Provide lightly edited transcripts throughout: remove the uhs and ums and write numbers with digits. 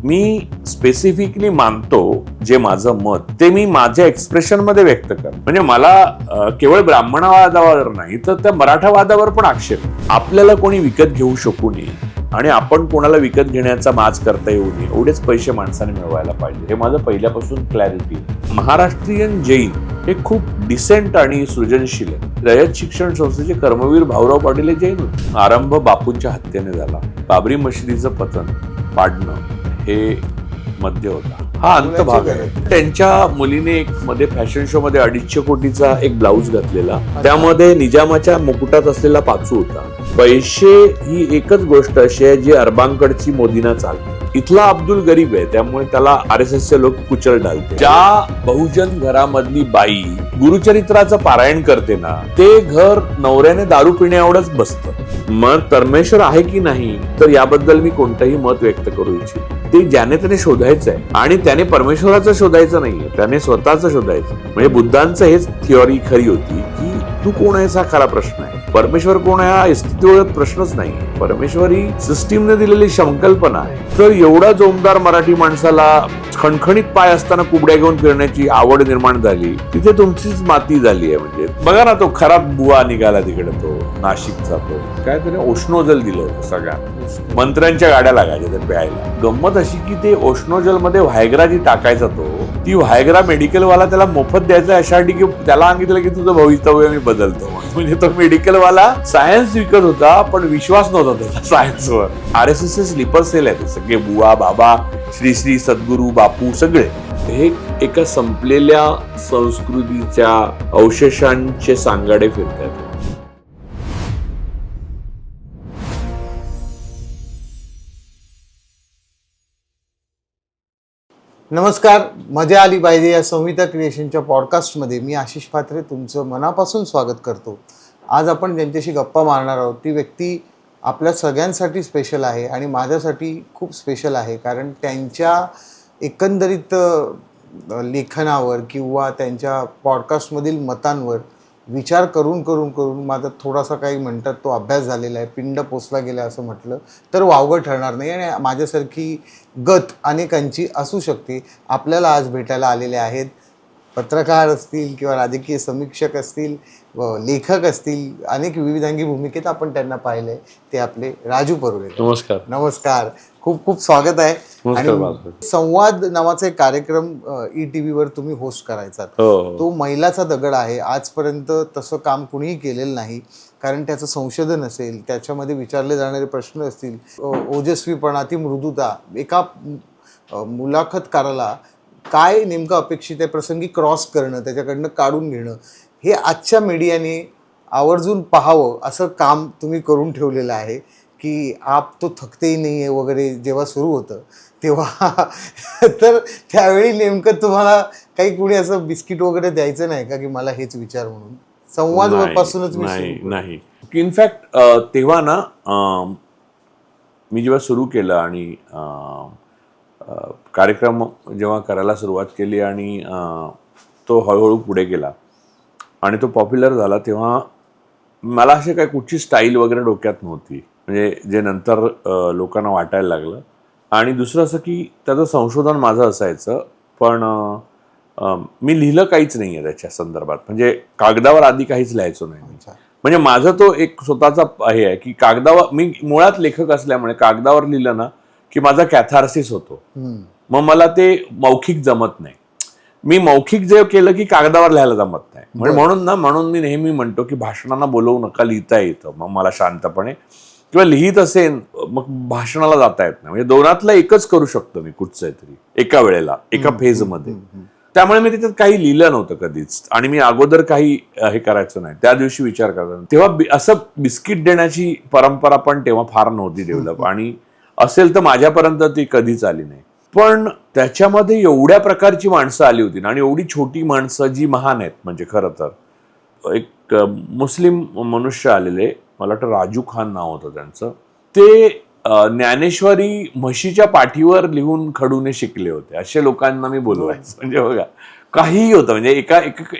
मी specifically मानतो जे माझं मत ते मी माझ्या एक्सप्रेशन मध्ये व्यक्त कर. म्हणजे मला केवळ ब्राह्मणवादावर नाही तर त्या मराठावादावर पण आक्षेप. आपल्याला कोणी विकत घेऊ शकू नये आणि आपण कोणाला विकत घेण्याचा माज करता येऊ नये एवढेच पैसे माणसाने मिळवायला पाहिजे, हे माझं पहिल्यापासून क्लॅरिटी. महाराष्ट्रीयन जैन हे खूप डिसेंट आणि सृजनशील आहे. रयत शिक्षण संस्थेचे कर्मवीर भाऊराव पाटील हे जैन होते. आरंभ बापूंच्या हत्येने झाला. बाबरी मशिदीचं पतन पाडणं हे मध्य होता. हा अंतभाग आहे. त्यांच्या मुलीने एक मध्ये फॅशन शो मध्ये 250 कोटीचा एक ब्लाऊज घातलेला, त्यामध्ये निजामाच्या मुकुटात असलेला पाचू होता. पैसे ही एकच गोष्ट अशी आहे जी अरबांकडची मोदींना चालते. इथला अब्दुल गरीब आहे त्यामुळे त्याला RSSचे लोक कुचल डालते. ज्या बहुजन घरामधली बाई गुरुचरित्राचं पारायण करते ना, ते घर नवऱ्याने दारू पिण्या एवढंच बसतं. मग परमेश्वर आहे की नाही तर याबद्दल मी कोणतंही मत व्यक्त करू इच्छितो. ते ज्याने त्याने शोधायचं आहे आणि त्याने परमेश्वराचं शोधायचं नाहीये, त्याने स्वतःचं शोधायचं. म्हणजे बुद्धांचं हेच थिअरी खरी होती की तू कोण आहेस हा खरा प्रश्न आहे. परमेश्वर कोण आहे हा अस्तित्वात प्रश्नच नाही. परमेश्वर ही सिस्टीमने दिलेली संकल्पना आहे. तर एवढा जोमदार मराठी माणसाला खणखणीत पाय असताना कुबड्या घेऊन फिरण्याची आवड निर्माण झाली, तिथे तुमचीच माती झाली आहे. म्हणजे बघा ना, तो खराब बुवा निघाला तिकडे, तो नाशिकचा, तो काय त्याने ओष्णोजल दिलं होतं सगळ्या मंत्र्यांच्या गाड्या लागायच्या ते प्यायला. गंमत अशी की ते ओष्णोजल मध्ये व्हायग्रा जी टाकायचा तो, ती व्हायग्रा मेडिकलवाला त्याला मोफत द्यायचा यासाठी की त्याला सांगितलं की तुझं भवितव्य मी बदलतो. म्हणजे तो मेडिकलवाला सायन्स विकत होता पण विश्वास नव्हता त्याचा सायन्सवर. RSSचे स्लीपर सेल आहेत सगळे, बुवा बाबा श्री श्री सद्गुरू बापू सगळे. हे एका संपलेल्या संस्कृतीच्या अवशेषांचे सांगाडे फिरतात. नमस्कार, मजा आली पाहिजे या संहिता क्रिएशनच्या पॉडकास्टमध्ये मी आशिष पात्रे तुमचं मनापासून स्वागत करतो. आज आपण ज्यांच्याशी गप्पा मारणार आहोत ती व्यक्ती आपल्या सगळ्यांसाठी स्पेशल आहे आणि माझ्यासाठी खूप स्पेशल आहे, कारण त्यांच्या एकंदरीत लेखनावर किंवा त्यांच्या पॉडकास्टमधील मतांवर विचार करून करून करून माझा थोडासा काही म्हणतात तो अभ्यास झालेला आहे. पिंड पोचला गेला असं म्हटलं तर वावगं ठरणार नाही आणि माझ्यासारखी गत अनेकांची असू शकते. आपल्याला आज भेटायला आलेले आहेत पत्रकार असतील किंवा राजकीय समीक्षक असतील, लेखक असतील, अनेक विविधांगी भूमिकेत आपण त्यांना पाहिलंय. ते आपले राजू परुळे. नमस्कार. नमस्कार, खूप खूप स्वागत आहे. आणि संवाद नावाचा एक कार्यक्रम ETV वर तुम्ही होस्ट करायचा, तो मैलाचा दगड आहे. आजपर्यंत तसं काम कुणीही केलेलं नाही, कारण त्याचं संशोधन असेल, त्याच्यामध्ये विचारले जाणारे प्रश्न असतील, ओजस्वीपणा, ती मृदुता, एका मुलाखतकाराला काय नेमकं अपेक्षित आहे प्रसंगी क्रॉस करणं, त्याच्याकडनं काढून घेणं, हे आजच्या मीडियाने आवर्जून पाहावं असं काम तुम्ही करून ठेवलेलं आहे की आप तो थकतेही नाही आहे वगैरे जेव्हा सुरू होतं तेव्हा. तर त्यावेळी नेमकं तुम्हाला काही कुणी असं बिस्किट वगैरे द्यायचं नाही का की मला हेच विचार म्हणून? संवाद पासूनच नाही. इनफॅक्ट तेव्हा ना मी जेव्हा सुरू केलं आणि कार्यक्रम जेव्हा करायला सुरुवात केली आणि तो हळूहळू पुढे गेला आणि तो पॉप्युलर झाला, तेव्हा मला असे काय कुठची स्टाईल वगैरे डोक्यात नव्हती, म्हणजे जे नंतर लोकांना वाटायला लागलं. आणि दुसरं असं की त्याचं संशोधन माझं असायचं, पण मी लिहिलं काहीच नाही आहे त्याच्या संदर्भात. म्हणजे कागदावर आधी काहीच लिहायचो नाही. म्हणजे माझा तो एक स्वतःचा हे आहे की कागदावर, मी मुळात लेखक असल्यामुळे कागदावर लिहिलं ना की माझा कॅथार्सिस होतो. मग मला ते मौखिक जमत नाही. मी मौखिक जे केलं की कागदावर लिहायला जमत नाही. म्हणून मी नेहमी म्हणतो की भाषणांना बोलवू नका, लिहिता येतं. मग मला शांतपणे किंवा लिहित असेल मग भाषणाला जाता येत नाही. म्हणजे दोनातला एकच करू शकतो मी कुठचंही तरी एका वेळेला, एका फेजमध्ये. त्यामुळे मी त्याच्यात काही लिहिलं नव्हतं कधीच आणि मी अगोदर काही हे करायचं नाही. त्या दिवशी विचार करायचा. तेव्हा असं बिस्किट देण्याची परंपरा पण तेव्हा फार नव्हती डेव्हलप, आणि असेल तर माझ्यापर्यंत ती कधीच आली नाही. पण त्याच्यामध्ये एवढ्या प्रकारची माणसं आली होती ना, आणि एवढी छोटी माणसं जी महान आहेत. म्हणजे खरं तर एक मुस्लिम मनुष्य आलेले, मला वाटतं राजू खान नाव होतं त्यांचं. ते ज्ञानेश्वरी म्हशीच्या पाठीवर लिहून खडूने शिकले होते. असे लोकांना मी बोलवायचं. म्हणजे बघा, काहीही होतं. म्हणजे एका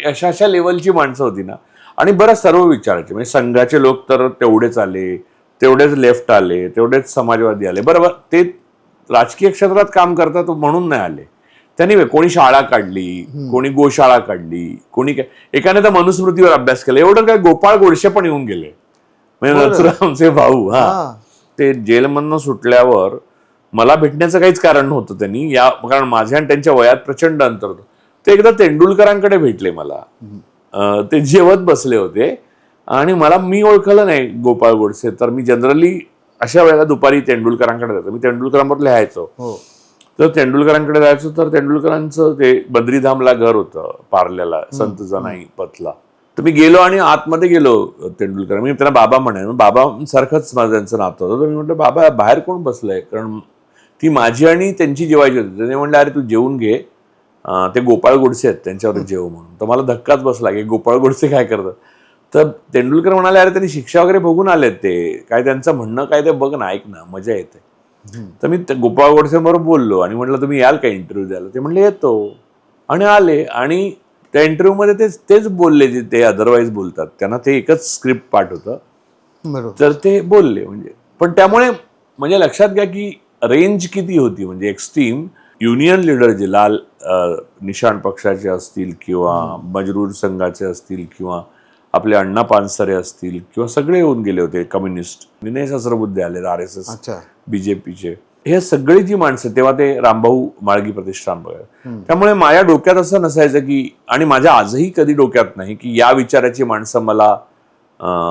अशा लेवलची माणसं होती ना. आणि बरं सर्व विचारायचे. म्हणजे संघाचे लोक तर तेवढेच आले, तेवढेच लेफ्ट आले, तेवढेच समाजवादी आले. बरोबर, ते राजकीय क्षेत्रात काम करतात म्हणून नाही आले. त्यांनी कोणी शाळा काढली, कोणी गोशाळा काढली, कोणी एकाने तर मनुस्मृतीवर अभ्यास केला. एवढं काय गोपाळ गोडसे पण येऊन गेले, म्हणजे नथुरामचे भाऊ. ते जेलमधनं सुटल्यावर मला भेटण्याचं काहीच कारण नव्हतं त्यांनी, कारण माझ्या आणि त्यांच्या वयात प्रचंड अंतर होतं. ते एकदा तेंडुलकरांकडे भेटले मला. ते जेवत बसले होते आणि मी ओळखलं नाही गोपाळ गोडसे. तर मी जनरली अशा वेळेला दुपारी तेंडुलकरांकडे जातो. मी तेंडुलकरांबरोबर लिहायचो. तर तेंडुलकरांकडे जायचो. तर तेंडुलकरांचं ते बद्रीधामला घर होतं पार्ल्याला, संत जनाई पथला. तर मी गेलो आणि आतमध्ये गेलो तेंडुलकर. मी त्यांना बाबा म्हणे, बाबा सारखंच माझं त्यांचं नातं होतं. तर मी म्हटलं बाबा बाहेर कोण बसलंय, कारण ती माझी आणि त्यांची जेवायची होती. ते म्हणले अरे तू जेवून घे, ते गोपाळ गोडसे आहेत त्यांच्यावर जेव म्हणून. तर मला धक्काच बसला की गोपाळ गोडसे काय करतात. तर तेंडुलकर म्हणाले अरे त्यांनी शिक्षा वगैरे बघून आलेत, ते काय त्यांचं म्हणणं काय ते बघ ना, ऐक ना, मजा येते. तर मी गोपाळ गोडसेबरोबर बोललो आणि म्हटलं तुम्ही याल का इंटरव्ह्यू द्यायला. ते म्हणले येतो, आणि आले. आणि त्या इंटरव्ह्यू मध्ये तेच बोलले जे ते अदरवाईज बोलतात. त्यांना ते एकच स्क्रिप्ट पाठ होतं, तर ते बोलले. म्हणजे पण त्यामुळे म्हणजे लक्षात घ्या की रेंज किती होती. म्हणजे एक्स्ट्रीम युनियन लीडर जे लाल निशाण पक्षाचे असतील किंवा मजरूर संघाचे असतील किंवा आपले अण्णा पानसरे असतील किंवा सगळे येऊन गेले होते. कम्युनिस्ट विनय सहस्रबुद्धे आले, RSS, बीजेपीचे, हे सगळी जी माणसं, तेव्हा ते रामभाऊ माळगी प्रतिष्ठान वगैरे. त्यामुळे माझ्या डोक्यात असं नसायचं की, आणि माझ्या आजही कधी डोक्यात नाही की या विचाराची माणसं मला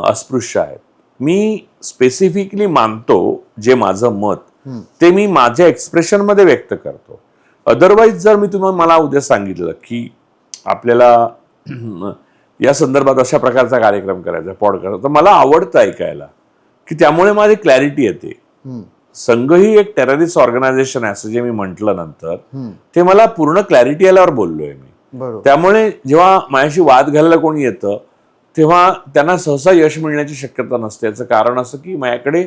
अस्पृश्य आहेत. मी स्पेसिफिकली मानतो जे माझं मत ते मी माझ्या एक्सप्रेशन मध्ये व्यक्त करतो. अदरवाईज जर मी तुम्हाला मला उद्या सांगितलं की आपल्याला या संदर्भात अशा प्रकारचा कार्यक्रम करायचा, पॉडकास्ट, तर मला आवडतं ऐकायला, की त्यामुळे माझी क्लॅरिटी येते. संघ ही एक टेररिस्ट ऑर्गनायझेशन आहे असं जे मी म्हटलं नंतर, ते मला पूर्ण क्लॅरिटी आल्यावर बोललोय मी. त्यामुळे जेव्हा माझ्याशी वाद घालायला कोणी येतं तेव्हा त्यांना सहसा यश मिळण्याची शक्यता नसते. याचं कारण असं की माझ्याकडे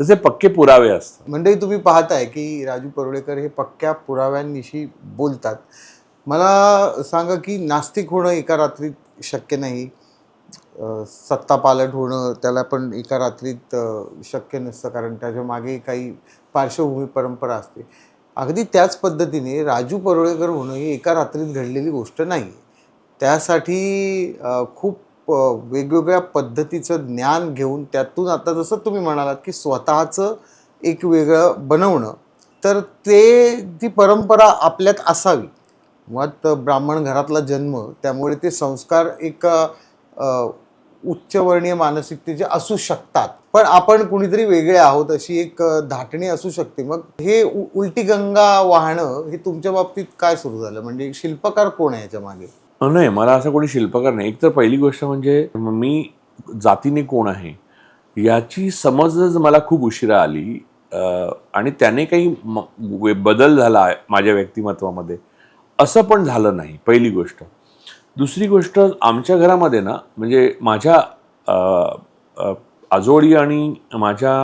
त्याचे पक्के पुरावे असतात. म्हणजे तुम्ही पाहताय की राजू परुळेकर हे पक्क्या पुराव्यांनिशी बोलतात. मला सांगा की नास्तिक होणं एका रात्रीत शक्य नाही, सत्ता पालट होणं त्याला पण एका रात्रीत शक्य नसतं, कारण त्याच्या मागे काही पार्श्वभूमी परंपरा असते. अगदी त्याच पद्धतीने राजू परुळेकर होणं ही एका रात्रीत घडलेली गोष्ट नाही. त्यासाठी खूप वेगवेगळ्या पद्धतीचं ज्ञान घेऊन त्यातून, आता जसं तुम्ही म्हणालात की स्वतःचं एक वेगळं बनवणं, तर ती परंपरा आपल्यात असावी. मुळात ब्राह्मण घरातला जन्म, त्यामुळे ते संस्कार एक उच्चवर्णीय मानसिकतेचे असू शकतात, पण आपण कुणीतरी वेगळे आहोत अशी एक धाटणी असू शकते. मग हे उलटी गंगा वाहणं हे तुमच्या बाबतीत काय सुरू झालं? म्हणजे शिल्पकार कोण आहे याच्या मागे? नाही, मला असं कोणी शिल्पकार नाही. एक तर पहिली गोष्ट म्हणजे मी जातीने कोण आहे याची समजच मला खूप उशिरा आली, आणि त्याने काही बदल झाला माझ्या व्यक्तिमत्वामध्ये असं पण झालं नाही, पहिली गोष्ट. दुसरी गोष्ट, आमच्या घरामध्ये ना, म्हणजे माझ्या आजोळी आणि माझ्या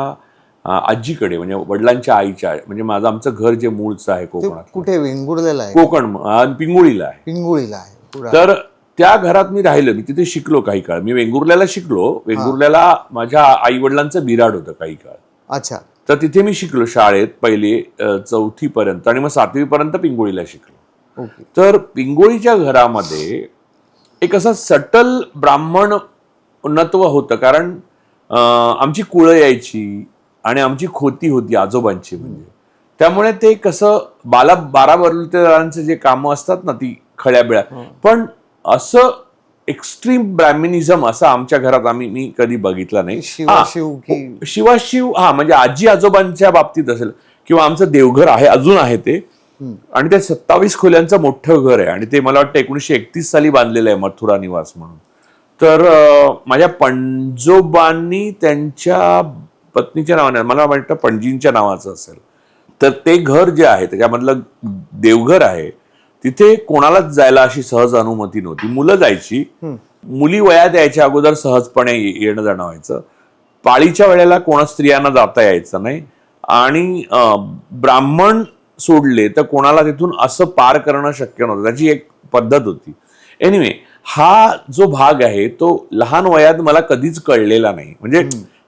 आजीकडे, म्हणजे वडिलांच्या आईच्या, म्हणजे आमचं घर जे मूळचं आहे कोकणात. कुठे? वेंगुर्ल्याला आहे? कोकण, पिंगुळीला आहे. पिंगुळीला आहे. तर त्या घरात मी राहिलो, मी तिथे शिकलो काही काळ. मी वेंगुर्ल्याला शिकलो. वेंगुर्ल्याला माझ्या आई वडिलांचं बिराड होतं काही काळ. अच्छा. तर तिथे मी शिकलो शाळेत, पहिली 4थी पर्यंत, आणि मग 7वी पर्यंत पिंगुळीला शिकलो. तर पिंगुळीच्या घरामध्ये एक असं सटल ब्राह्मण उन्नत्व होतं, कारण आमची कुळं यायची आणि आमची खोती होती आजोबांची. म्हणजे त्यामुळे ते कसं 12 बलुतेदारांचे जे कामं असतात ना, ती खळ्या बिळ्या, पण असं एक्स्ट्रीम ब्राह्मणिझम असं आमच्या घरात मी कधी बघितला नाही. शिवाशिव म्हणजे आजी आजोबांच्या बाबतीत असेल, किंवा आमचं देवघर आहे, अजून आहे ते, आणि ते 27 खोल्यांचं मोठं घर आहे, आणि ते मला वाटतं 1931 साली बांधलेलं आहे, मथुरा निवास म्हणून. तर माझ्या पणजोबांनी त्यांच्या पत्नीच्या नावाने, मला वाटतं पणजींच्या नावाचं असेल, तर ते घर जे आहे त्याच्यामधलं देवघर आहे, तिथे कोणालाच जायला अशी सहज अनुमती नव्हती. मुलं जायची, मुली वयात यायच्या अगोदर सहजपणे येणं जाणं व्हायचं. पाळीच्या वेळेला कोणा स्त्रियांना जाता यायचं नाही, आणि ब्राह्मण सोडले तर कोणाला तिथून असं पार करणं शक्य नव्हतं. त्याची एक पद्धत होती. एनिवे, हा जो भाग आहे तो लहान वयात मला कधीच कळलेला नाही. म्हणजे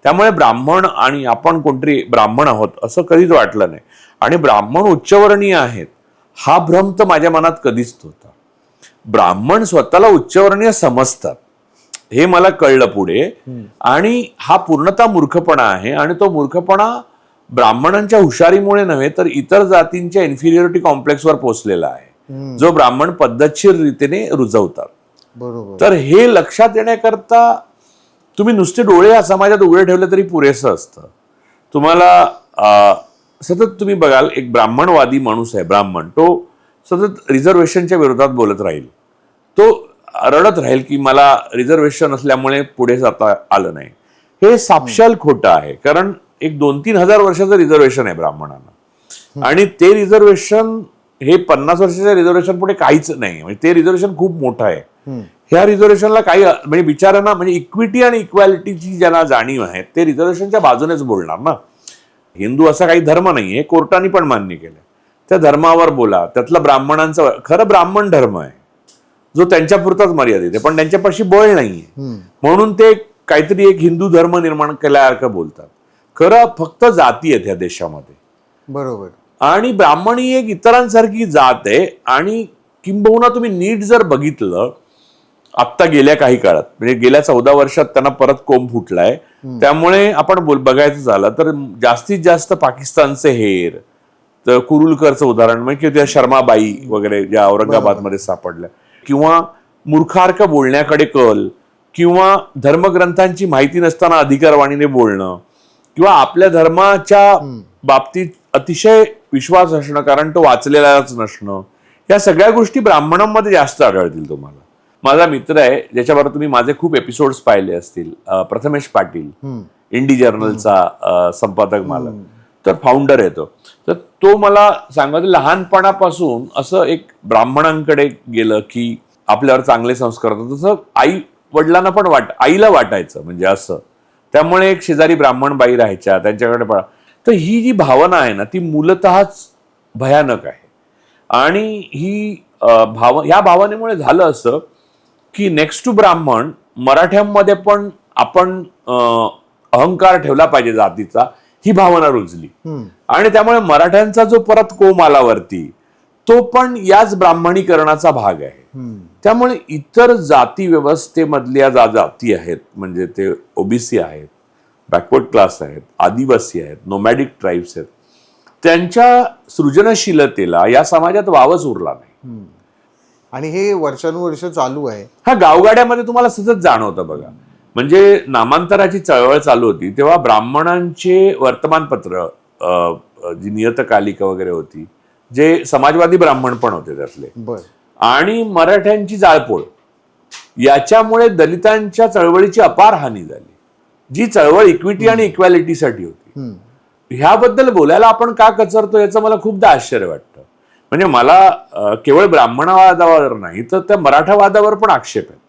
त्यामुळे ब्राह्मण आणि आपण कोणतरी ब्राह्मण आहोत असं कधीच वाटलं नाही. आणि ब्राह्मण उच्चवर्णीय आहेत हा भ्रम तर माझ्या मनात कधीच नव्हता. ब्राह्मण स्वतःला उच्चवर्णीय समजतात हे मला कळलं पुढे. आणि हा पूर्णतः मूर्खपणा आहे. आणि तो मूर्खपणा ब्राह्मणांच्या हुशारीमुळे नव्हे तर इतर जातींच्या इन्फिरियरिटी कॉम्प्लेक्सवर पोहोचलेला आहे जो ब्राह्मण पद्धतशीर रीतीने रुजवतात. बरोबर. तर हे लक्षात येण्याकरता तुम्ही नुसते डोळे या समाजात उघडे ठेवले तरी पुरेसं असतं. तुम्हाला सतत तुम्ही बघाल एक ब्राह्मणवादी माणूस आहे ब्राह्मण, तो सतत रिझर्वेशनच्या विरोधात बोलत राहील. तो रडत राहील की मला रिझर्वेशन असल्यामुळे पुढे जाता आलं नाही. हे सापशाल खोटं आहे. कारण एक 2-3 हजार वर्षाचं रिझर्वेशन आहे ब्राह्मणांना. आणि ते रिझर्वेशन हे 50 वर्षाच्या रिझर्वेशन पुढे काहीच नाही. म्हणजे ते रिझर्वेशन खूप मोठं आहे. ह्या रिझर्वेशनला काही म्हणजे बिचारांना म्हणजे इक्विटी आणि इक्वॅलिटीची ज्यांना जाणीव आहे ते रिझर्वेशनच्या बाजूनेच बोलणार ना. हिंदू असा काही धर्म नाही हे कोर्टाने पण मान्य केलं. त्या धर्मावर बोला. त्यातला ब्राह्मणांचा खरं ब्राह्मण धर्म आहे जो त्यांच्यापुरताच मर्यादित आहे पण त्यांच्यापाशी बळ नाहीये म्हणून ते काहीतरी एक हिंदू धर्म निर्माण केल्यासारखं बोलतात. खरं फक्त जाती आहेत ह्या देशामध्ये. बरोबर. आणि ब्राह्मण ही एक इतरांसारखी जात आहे. आणि किंबहुना तुम्ही नीट जर बघितलं आत्ता गेल्या काही काळात म्हणजे गेल्या 14 वर्षात त्यांना परत कोंब फुटलाय. त्यामुळे आपण बघायचं झालं तर जास्तीत जास्त पाकिस्तानचे हेर, तर कुरुलकरचं उदाहरण म्हणजे त्या शर्माबाई वगैरे ज्या औरंगाबादमध्ये सापडल्या, किंवा मूर्खार्क बोलण्याकडे कल, किंवा धर्मग्रंथांची माहिती नसताना अधिकारवाणीने बोलणं, किंवा आपल्या धर्माच्या बाबतीत अतिशय विश्वास असणं कारण तो वाचलेलाच नसणं, या सगळ्या गोष्टी ब्राह्मणांमध्ये जास्त आढळतील तुम्हाला. माझा मित्र आहे ज्याच्याबरोबर तुम्ही माझे खूप एपिसोड्स पाहिले असतील, प्रथमेश पाटील, इंडी जर्नलचा संपादक मालक, तर फाउंडर आहे तो. तर तो मला सांगत लहानपणापासून असं एक ब्राह्मणांकडे गेलं की आपल्यावर चांगले संस्कार होतात तसं आई वडिलांना पण आईला वाटायचं म्हणजे असं. त्यामुळे एक शेजारी ब्राह्मण बाई राहायच्या त्यांच्याकडे पळा. तर ही जी भावना आहे ना ती मूलतःच भयानक आहे. आणि ही ह्या भावनेमुळे झालं असं की नेक्स्ट टू ब्राह्मण मराठ्यांमध्ये पण आपण अहंकार ठेवला पाहिजे जातीचा ही भावना रुजली. आणि त्यामुळे मराठ्यांचा जो परत कोम आला वरती तो पण याच ब्राह्मणीकरणाचा भाग आहे. त्यामुळे इतर जाती व्यवस्थेमधल्या ज्या जाती आहेत म्हणजे ते ओबीसी आहेत, बॅकवर्ड क्लास आहेत, आदिवासी आहेत, नोमॅडिक ट्राईब्स आहेत, त्यांच्या सृजनशीलतेला या समाजात वावच उरला नाही. आणि हे वर्षानुवर्ष चालू आहे. हा गावगाड्यामध्ये तुम्हाला सतत जाणवतं बघा. म्हणजे नामांतराची चळवळ चालू होती तेव्हा ब्राह्मणांचे वर्तमानपत्र, जी नियतकालिका वगैरे होती, जे समाजवादी ब्राह्मण पण होते त्यातले, आणि मराठ्यांची जाळपोळ, याच्यामुळे दलितांच्या चळवळीची अपार हानी झाली. जी चळवळ इक्विटी आणि इक्वॅलिटीसाठी होती. ह्याबद्दल बोलायला आपण का कचरतो याचं मला खूपदा आश्चर्य वाटतं. म्हणजे मला केवळ ब्राह्मणवादावर नाही तर त्या मराठावादावर पण आक्षेप आहे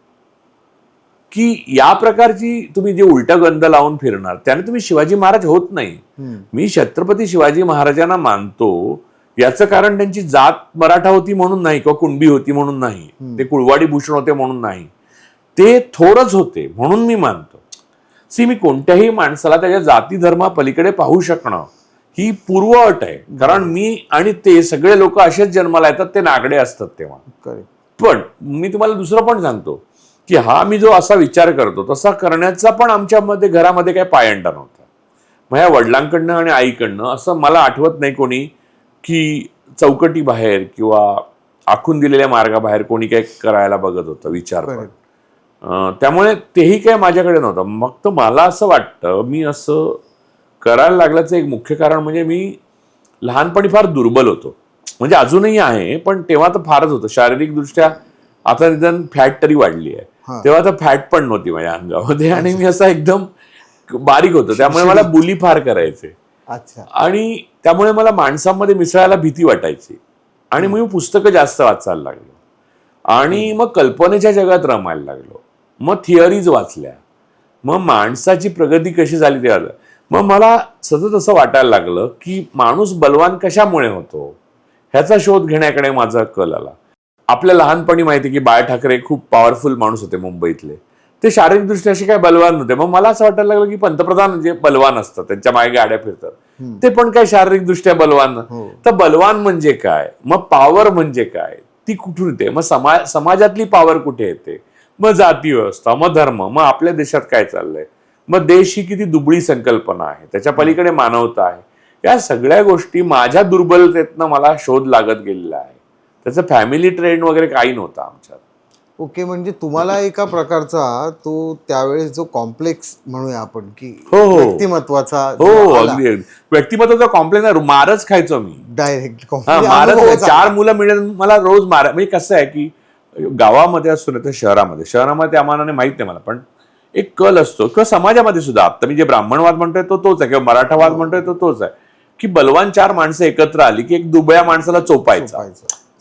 की या प्रकारची तुम्ही जे उलटा गंध लावून फिरणार त्याने तुम्ही शिवाजी महाराज होत नाही. मी छत्रपती शिवाजी महाराजांना मानतो याचं कारण त्यांची जात मराठा होती म्हणून नाही किंवा कुणबी होती म्हणून नाही, ते कुळवाडी भूषण होते म्हणून नाही, ते थोरच होते म्हणून मी मानतो. मी कोणत्याही माणसाला त्याच्या जाती धर्मा पलीकडे पाहू शकणं ही पूर्व अट आहे. कारण मी आणि ते सगळे लोक असेच जन्माला येतात ते नागडे असतात तेव्हा. पण मी तुम्हाला दुसरं पण सांगतो की हा मी जो असा विचार करतो तसा करण्याचा पण आमच्यामध्ये घरामध्ये काही पायंडा नव्हता. माझ्या वडिलांकडनं आणि आईकडनं असं मला आठवत नाही कोणी की चौकटी बाहेर किंवा आखून दिलेल्या मार्गाबाहेर कोणी काही करायला बघत होतं विचार. त्यामुळे तेही काय माझ्याकडे नव्हतं. मग तर मला असं वाटतं मी असं करायला लागल्याचं एक मुख्य कारण म्हणजे मी लहानपणी फार दुर्बल होतो. म्हणजे अजूनही आहे पण तेव्हा तर फारच होतं शारीरिकदृष्ट्या. आता निदान फॅट तरी वाढली आहे, तेव्हा तर फॅट पण नव्हती माझ्या अंगामध्ये आणि मी असा एकदम बारीक होतो. त्यामुळे मला बुली फार करायचे. आणि त्यामुळे मला माणसांमध्ये मिसळायला भीती वाटायची. आणि मग मी पुस्तकं जास्त वाचायला लागलो आणि मग कल्पनेच्या जगात रमायला लागलो. मग थिअरीज वाचल्या, मग माणसाची प्रगती कशी झाली ते आलं. मग मला सतत असं वाटायला लागलं की माणूस बलवान कशामुळे होतो ह्याचा शोध घेण्याकडे माझा कल आला. आपल्या लहानपणी माहिती की बाळ ठाकरे खूप पॉवरफुल माणूस होते मुंबईतले. ते शारीरिकदृष्ट्या असे काय बलवान नव्हते. मग मला असं वाटायला लागलं की पंतप्रधान जे बलवान असतात त्यांच्या मागे गाड्या फिरतात ते पण काय शारीरिकदृष्ट्या बलवान. तर बलवान म्हणजे काय, मग पॉवर म्हणजे काय, ती कुठून येते, मग समाजातली पॉवर कुठे येते, मग जाती व्यवस्था, मग धर्म, मग आपल्या देशात काय चाललंय, मग देश ही किती दुबळी संकल्पना आहे, त्याच्या पलीकडे मानवता आहे. या सगळ्या गोष्टी माझ्या दुर्बलतेतनं मला शोध लागत गेलेला आहे. त्याचं फॅमिली ट्रेंड वगैरे काही नव्हतं आमच्यात. ओके, म्हणजे तुम्हाला एका प्रकारचा तो त्यावेळेस जो कॉम्प्लेक्स म्हणूया आपण की हो. व्यक्तिमत्वाचा अगदी व्यक्तिमत्वाचा कॉम्प्लेक्स नाही, मारच खायचो मी डायरेक्ट मारच. 4 मुलं मिळून मला रोज मार. म्हणजे कसं आहे की गावामध्ये असतो ना तर शहरामध्ये त्या मानाने माहित नाही मला, पण एक कल असतो किंवा समाजामध्ये सुद्धा. आता मी जे ब्राह्मणवाद म्हणतोय तो तोच आहे, किंवा मराठावाद म्हणतोय तो तोच आहे की बलवान 4 माणसं एकत्र आली की एक दुबळ्या माणसाला चोपायचा.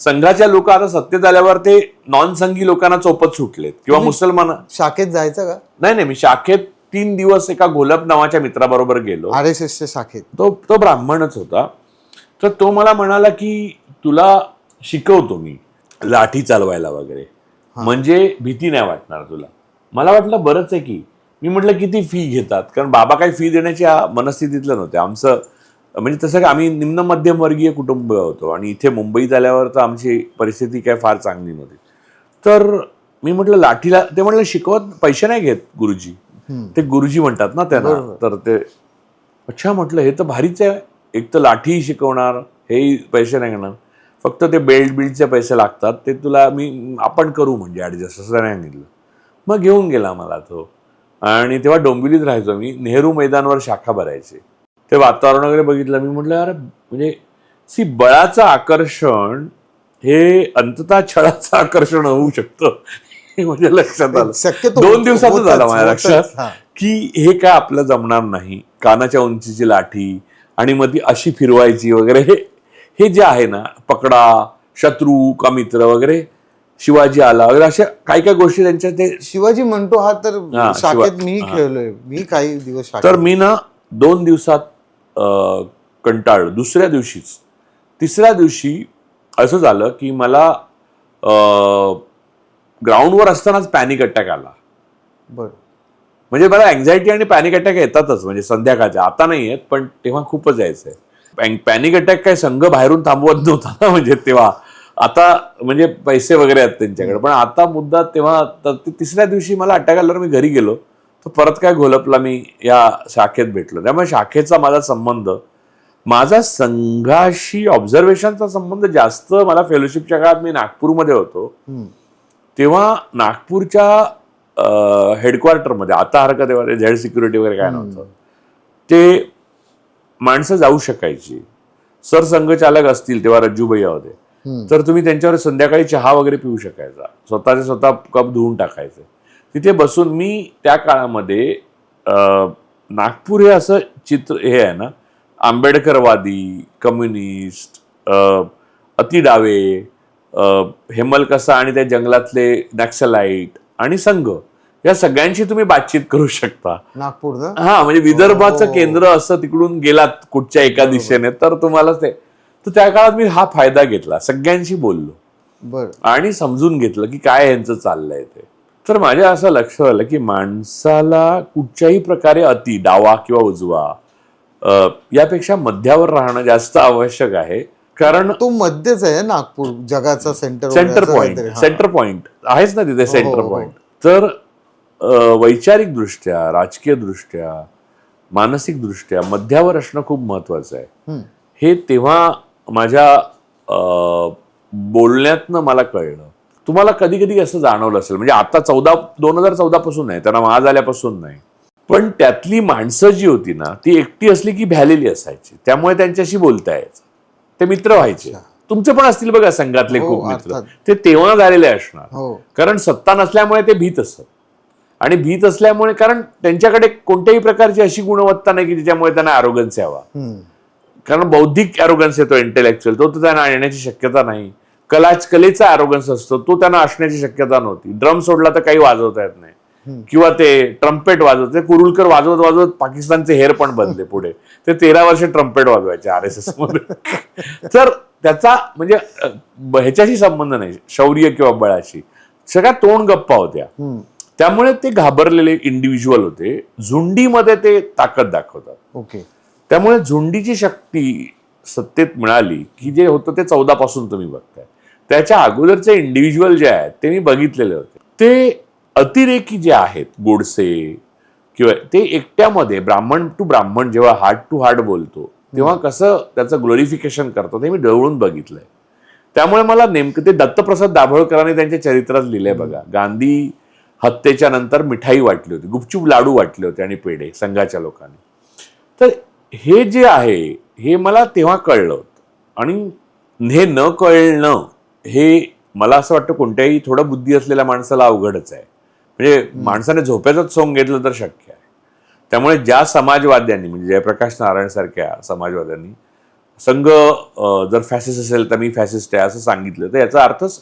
संघाच्या लोक आता सत्तेत आल्यावर ते नॉन संघी लोकांना चोपत सुटलेत, किंवा मुसलमान. शाखेत जायचं का? नाही, मी शाखेत 3 दिवस एका घोलप नावाच्या मित्राबरोबर गेलो. RSSच्या शाखेत. तो ब्राह्मणच होता. तर तो मला म्हणाला की तुला शिकवतो मी लाठी चालवायला वगैरे, म्हणजे भीती नाही वाटणार तुला. मला वाटलं बरंच आहे की. मी म्हटलं किती फी घेतात, कारण बाबा काही फी देण्याच्या मनस्थितीतलं नव्हते. आमचं म्हणजे तसं काय आम्ही निम्न मध्यमवर्गीय कुटुंब होतो आणि इथे मुंबईत आल्यावर तर आमची परिस्थिती काय फार चांगली नव्हती. तर मी म्हटलं लाठीला, ते म्हटलं शिकवत पैसे नाही घेत गुरुजी, ते गुरुजी म्हणतात ना त्यांना. तर ते अच्छा म्हटलं हे तर भारीच आहे, एक तर लाठी शिकवणार, हेही पैसे नाही घेणार, फक्त ते बिल्डचे पैसे लागतात, ते तुला आपण करू म्हणजे ऍडजस्ट, असं नाही सांगितलं. मग घेऊन गेला मला तो. आणि तेव्हा डोंबिवलीत राहायचो मी. नेहरू मैदानावर शाखा भरायची. ते वातावरण वगैरे बघितलं, मी म्हटलं अरे म्हणजे बळाचं आकर्षण हे अंततः छळाचं आकर्षण होऊ शकतं, हे माझ्या लक्षात आलं. 2 दिवसातच झालं माझ्या लक्षात की हे काय आपलं जमणार नाही. कानाच्या उंचीची लाठी आणि मग ती अशी फिरवायची वगैरे, हे जे आहे ना, पकडा, शत्रू का मित्र वगैरे, शिवाजी आला वगैरे, अशा काही काही गोष्टी त्यांच्या. ते शिवाजी म्हणतो हा तर शाखेत मी खेळलोय, मी काही दिवस. तर मी ना 2 दिवसात कंटाळलो. तिसऱ्या दिवशी असं झालं की मला ग्राउंडवर असतानाच पॅनिक अटॅक आला. बरं. म्हणजे मला अँझायटी आणि पॅनिक अटॅक येतातच, म्हणजे संध्याकाळच्या. आता नाही येत, पण तेव्हा खूपच यायचंय. पॅनिक अटॅक काय संघ बाहेरून थांबवत नव्हता ना, म्हणजे तेव्हा. आता म्हणजे पैसे वगैरे आहेत त्यांच्याकडे, पण आता मुद्दा तेव्हा. तर तिसऱ्या दिवशी मला अटॅक आल्यावर मी घरी गेलो, तर परत काय घोलपला मी या शाखेत भेटलो. त्यामुळे शाखेचा माझा संबंध, माझा संघाशी ऑब्झर्वेशनचा संबंध जास्त. मला फेलोशिपच्या काळात मी नागपूरमध्ये होतो, तेव्हा नागपूरच्या हेडक्वार्टरमध्ये, आता हरकत आहे, झेड सिक्युरिटी वगैरे काय नव्हतं, ते माणसं जाऊ शकायची. सरसंघचालक असतील तेव्हा रज्जूभैया होते, तर तुम्ही त्यांच्यावर संध्याकाळी चहा वगैरे पिऊ शकायचा, स्वतःचे स्वतः कप धुवून टाकायचे. तिथे बसून मी त्या काळामध्ये नागपूर हे असं चित्र हे आहे ना, आंबेडकरवादी, कम्युनिस्ट, अति डावे, हेमलकसा आणि त्या जंगलातले नक्सलाईट आणि संघ, या सगळ्यांशी तुम्ही बातचीत करू शकता. नागपूर ना, हा, म्हणजे विदर्भाचं केंद्र असं तिकडून गेलात कुठच्या एका दिशेने तर तुम्हाला ते. तर त्या काळात मी हा फायदा घेतला, सगळ्यांशी बोललो आणि समजून घेतलं की काय यांचं चाललंय ते. तर माझ्या असं लक्ष आलं की माणसाला कुठच्याही प्रकारे अति डावा किंवा उजवा यापेक्षा मध्यावर राहणं जास्त आवश्यक आहे. कारण तो मध्यच आहे नागपूर, जगाचा सेंटर पॉइंट आहेच ना तिथे, सेंटर पॉइंट. तर वैचारिक दृष्ट्या, राजकीय दृष्ट्या, मानसिक दृष्ट्या मध्यावर असणं खूप महत्वाचं आहे. हे तेव्हा माझ्या बोलण्यातनं मला कळलं. तुम्हाला कधी कधी असं जाणवलं असेल, म्हणजे आता 2014 पासून नाही, त्यांना महाज आल्यापासून नाही, पण त्यातली माणसं जी होती ना, ती एकटी असली की भ्यालेली असायची, त्यामुळे त्यांच्याशी बोलता यायचं, ते मित्र व्हायचे. तुमचे पण असतील बघा संघातले खूप मित्र, ते तेव्हा झालेले असणार, कारण सत्ता नसल्यामुळे ते भीत असतात. आणि भीत असल्यामुळे, कारण त्यांच्याकडे कोणत्याही प्रकारची अशी गुणवत्ता नाही की ज्याच्यामुळे त्यांना ॲरोगन्स यावा. कारण बौद्धिक ॲरोगन्स येतो, इंटेलेक्च्युअल, तो त्यांना येण्याची शक्यता नाही. कलेचा ॲरोगन्स असतो, तो त्यांना असण्याची शक्यता नव्हती. ड्रम सोडला तर काही वाजवता येत नाही, किंवा ते ट्रम्पेट वाजवते. कुरुलकर वाजवत वाजवत पाकिस्तानचे हेर पण बनले पुढे. ते 13 वर्ष ट्रम्पेट वाजवायचे RSS मध्ये. तर त्याचा म्हणजे ह्याच्याशी संबंध नाही, शौर्य किंवा बळाशी, सगळ्या तोंड गप्पा होत्या. त्यामुळे ते घाबरलेले इंडिव्हिज्युअल होते. झुंडीमध्ये ते ताकद दाखवतात. ओके. त्यामुळे झुंडीची शक्ती सत्तेत मिळाली की जे होतं ते 14 पासून तुम्ही बघताय. त्याच्या अगोदरचे इंडिव्हिज्युअल जे आहेत ते मी बघितलेले होते. ते अतिरेकी जे आहेत, गोडसे किंवा ते एकट्यामध्ये ब्राह्मण टू ब्राह्मण जेव्हा हार्ट टू हार्ट बोलतो तेव्हा कसं त्याचं ग्लोरिफिकेशन करतो ते मी जवळून बघितलंय. त्यामुळे मला नेमकं ते दत्तप्रसाद दाभोळकरांनी त्यांच्या चरित्रात लिहिलंय बघा. गांधी हत्येच्या नंतर मिठाई वाटली होती, गुपचूप लाडू वाटले होते आणि पेढे संघाच्या लोकांनी. तर हे जे आहे हे मला तेव्हा कळलं होतं. आणि हे न कळणं हे मला असं वाटतं कोणत्याही थोडं बुद्धी असलेल्या माणसाला अवघडच आहे. म्हणजे माणसाने झोपेचंच सोंग घेतलं तर शक्य आहे. त्यामुळे ज्या समाजवाद्यांनी म्हणजे जयप्रकाश नारायण सारख्या समाजवाद्यांनी संघ जर फॅसिस्ट असेल तर मी फॅसिस्ट आहे असं सांगितलं तर याचा अर्थच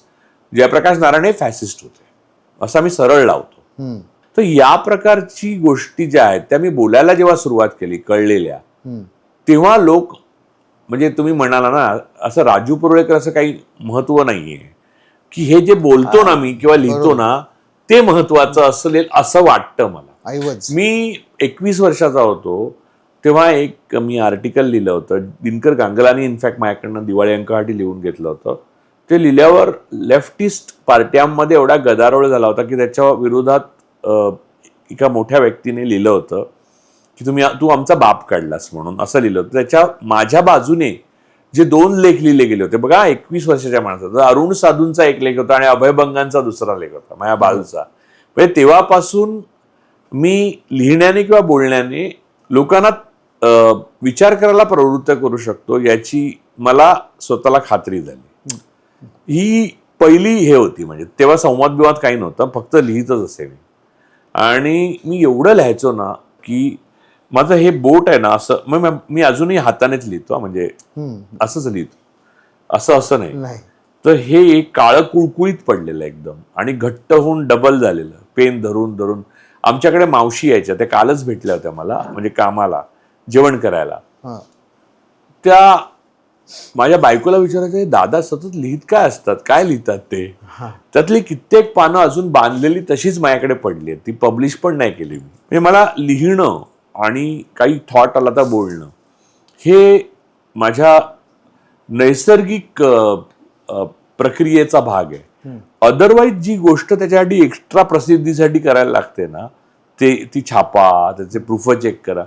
जयप्रकाश नारायण हे फॅसिस्ट होते असं मी सरळ लावतो. तर या प्रकारची गोष्टी ज्या आहेत त्या मी बोलायला जेव्हा सुरुवात केली कळलेल्या तेव्हा लोक म्हणजे तुम्ही म्हणाला ना असं राजू पुरळेकर असं काही महत्व नाहीये की हे जे बोलतो ना मी किंवा लिहितो ना ते महत्वाचं असेल असं वाटतं मला. मी 21 वर्षाचा होतो तेव्हा एक मी आर्टिकल लिहिलं होतं. दिनकर गांगलानी इनफॅक्ट माझ्याकडनं दिवाळी अंकासाठी लिहून घेतलं होतं. ते लिहिल्यावर लेफ्टिस्ट पार्ट्यांमध्ये एवढा गदारोळ झाला होता की त्याच्या विरोधात एका मोठ्या व्यक्तीने लिहिलं होतं की तू आमचा बाप काढलास म्हणून असं लिहिलं होतं. त्याच्या माझ्या बाजूने जे 2 लेख लिहिले गेले होते बघा 21 वर्षाच्या माणसाचा, अरुण साधूंचा एक लेख होता आणि अभयभंगांचा दुसरा लेख होता माझ्या बाजूचा. म्हणजे तेव्हापासून मी लिहिण्याने किंवा बोलण्याने लोकांना विचार करायला प्रवृत्त करू शकतो याची मला स्वतःला खात्री झाली. ही पहिली हे होती. म्हणजे तेव्हा संवाद बिवाद काही नव्हतं, फक्त लिहितच असे मी. आणि मी एवढं लिहायचो ना की माझं हे बोट आहे ना असं मी अजूनही हातानेच लिहितो म्हणजे असंच लिहितो असं नाही. तर हे एक काळं कुळकुळीत पडलेलं एकदम आणि घट्ट होऊन डबल झालेलं पेन धरून धरून. आमच्याकडे मावशी यायच्या त्या कालच भेटल्या होत्या मला म्हणजे कामाला जेवण करायला. त्या माझ्या बायकोला विचारायचं दादा सतत लिहित काय असतात, काय लिहितात ते. त्यातली कित्येक पानं अजून बांधलेली तशीच माझ्याकडे पडली आहेत, ती पब्लिश पण नाही केली मी. म्हणजे मला लिहिणं आणि काही थॉट आला तर बोलणं हे माझ्या नैसर्गिक प्रक्रियेचा भाग आहे. अदरवाईज जी गोष्ट त्याच्यासाठी एक्स्ट्रा प्रसिद्धीसाठी करायला लागते ना ती छापा त्याचे प्रूफ चेक करा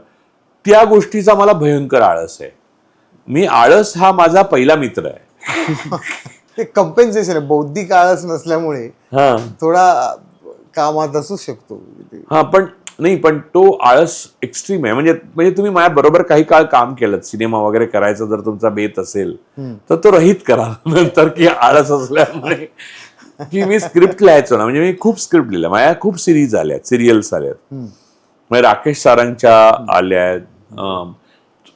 त्या गोष्टीचा मला भयंकर आळस आहे. मी आळस हा माझा पहिला मित्र आहे. ते कंपेन्सेशन आहे, बौद्धिक आळस नसल्यामुळे थोडा कामात असू शकतो. पण तो आळस एक्स्ट्रीम आहे. म्हणजे तुम्ही माझ्या बरोबर काही काळ काम केलं सिनेमा वगैरे करायचा जर तुमचा बेत असेल तर तो रहित करा नंतर की आळस असल्यामुळे की मी स्क्रिप्ट लिहायचो ना म्हणजे मी खूप स्क्रिप्ट लिहिल्या माझ्या खूप सिरीज आल्यात सिरियल्स आल्यात म्हणजे राकेश सारंगच्या आल्यात.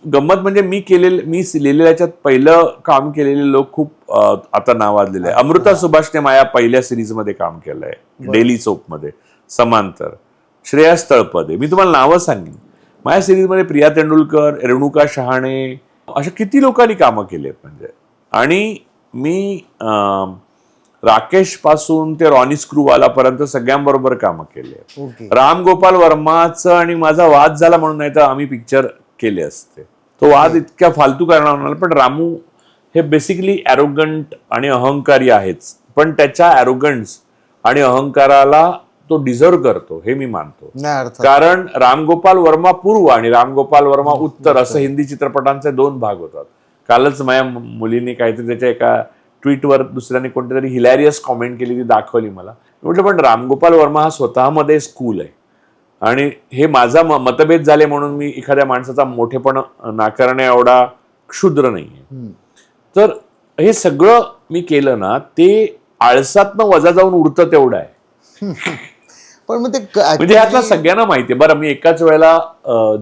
गंमत म्हणजे मी लिहिलेल्या याच्यात पहिलं काम केलेले लोक खूप आता नावाजलेले आहे. अमृता सुभाषने माझ्या पहिल्या सिरीजमध्ये काम केलंय डेली सोपमध्ये समांतर. श्रेयस तळपदे मी तुम्हाला नावं सांगेन. माझ्या सिरीजमध्ये प्रिया तेंडुलकर रेणुका शहाणे अशा किती लोकांनी कामं केली आहेत म्हणजे. आणि मी राकेश पासून ते रॉनी स्क्रूवालापर्यंत सगळ्यांबरोबर कामं केली. राम गोपाल वर्माचं आणि माझा वाद झाला म्हणून नाही तर आम्ही पिक्चर केले असते. तो वाद इतक्या फालतू करणार पण रामू हे बेसिकली ॲरोगंट आणि अहंकारी आहेच पण त्याच्या ॲरोगन्स आणि अहंकाराला तो डिझर्व करतो हे मी मानतो. कारण रामगोपाल वर्मा पूर्व आणि रामगोपाल वर्मा उत्तर असं हिंदी चित्रपटांचे 2 भाग होतात. कालच माझ्या मुलीने काहीतरी त्याच्या एका ट्विटवर दुसऱ्याने कोणत्या तरी हिलॅरियस कॉमेंट केली ती दाखवली मला. म्हटलं पण रामगोपाल वर्मा हा स्वतःमध्ये स्कूल आहे आणि हे माझा मतभेद झाले म्हणून मी एखाद्या माणसाचा मोठेपण नाकारण्या एवढा क्षुद्र नाहीये. तर हे सगळं मी केलं ना ते आळसातनं वजा जाऊन उरतं तेवढं आहे. पण मग ते म्हणजे यातला सगळ्यांना माहितीये. बरं मी एकाच वेळेला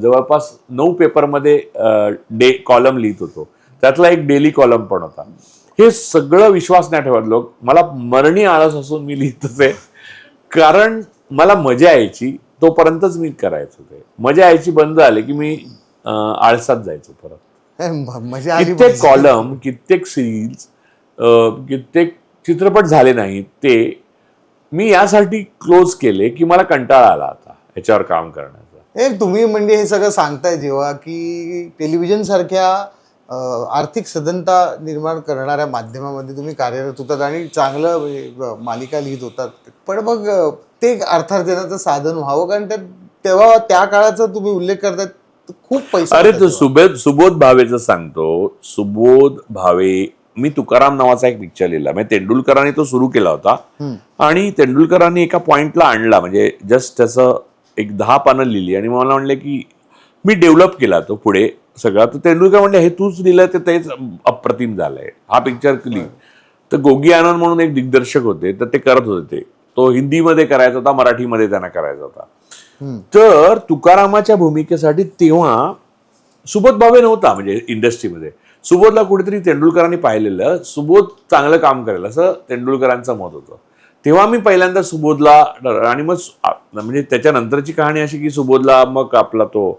जवळपास 9 पेपरमध्ये कॉलम लिहित होतो. त्यातला एक डेली कॉलम पण होता. हे सगळं विश्वास नाही ठेवत लोक. मला मरणी आळस असून मी लिहितच आहे कारण मला मजा यायची तोपर्यंतच मी करायचो. ते मजा यायची बंद आले की मी आळसात जायचो परत. कित्येक कॉलम कित्येक सिरीज कित्येक चित्रपट झाले नाहीत ते नाही. मी यासाठी क्लोज केले की मला कंटाळा आला आता याच्यावर काम करण्याचा. तुम्ही म्हणजे हे सगळं सांगताय जेव्हा की टेलिव्हिजन सारख्या आर्थिक सदनता निर्माण करणाऱ्या माध्यमामध्ये तुम्ही कार्यरत होतात आणि चांगलं म्हणजे मालिका लिहित होतात, पण मग ते अर्थार्जनाचं साधन व्हावं, कारण तेव्हा त्या काळाचा तुम्ही उल्लेख करताय, खूप पैसा अरे होता तो तेव्हा. सुबोध भावेचं सांगतो. सुबोध भावे, मी तुकाराम नावाचा एक पिक्चर लिहिला, म्हणजे तेंडुलकरांनी तो सुरू केला होता आणि तेंडुलकरांनी एका पॉइंटला आणला, म्हणजे जस्ट त्याचं एक 10 पानं लिहिली आणि मला म्हणले की मी डेव्हलप केला तो पुढे सगळा. तर तेंडुलकर म्हणले हे तूच लिहिलं तर तेच अप्रतिम झालंय, हा पिक्चर लिह. तर गोगी आनंद म्हणून एक दिग्दर्शक होते, तर ते करत होते. तो हिंदीमध्ये करायचा होता, मराठीमध्ये त्यांना करायचा होता. तर तुकारामाच्या भूमिकेसाठी तेव्हा सुबोध भावे नव्हता म्हणजे इंडस्ट्रीमध्ये. सुबोधला कुठेतरी तेंडुलकरांनी पाहिलेलं, सुबोध चांगलं काम करेल असं तेंडुलकरांचं मत होतं. तेव्हा मी पहिल्यांदा सुबोधला, आणि मग म्हणजे त्याच्यानंतरची कहाणी अशी की सुबोधला मग आपला तो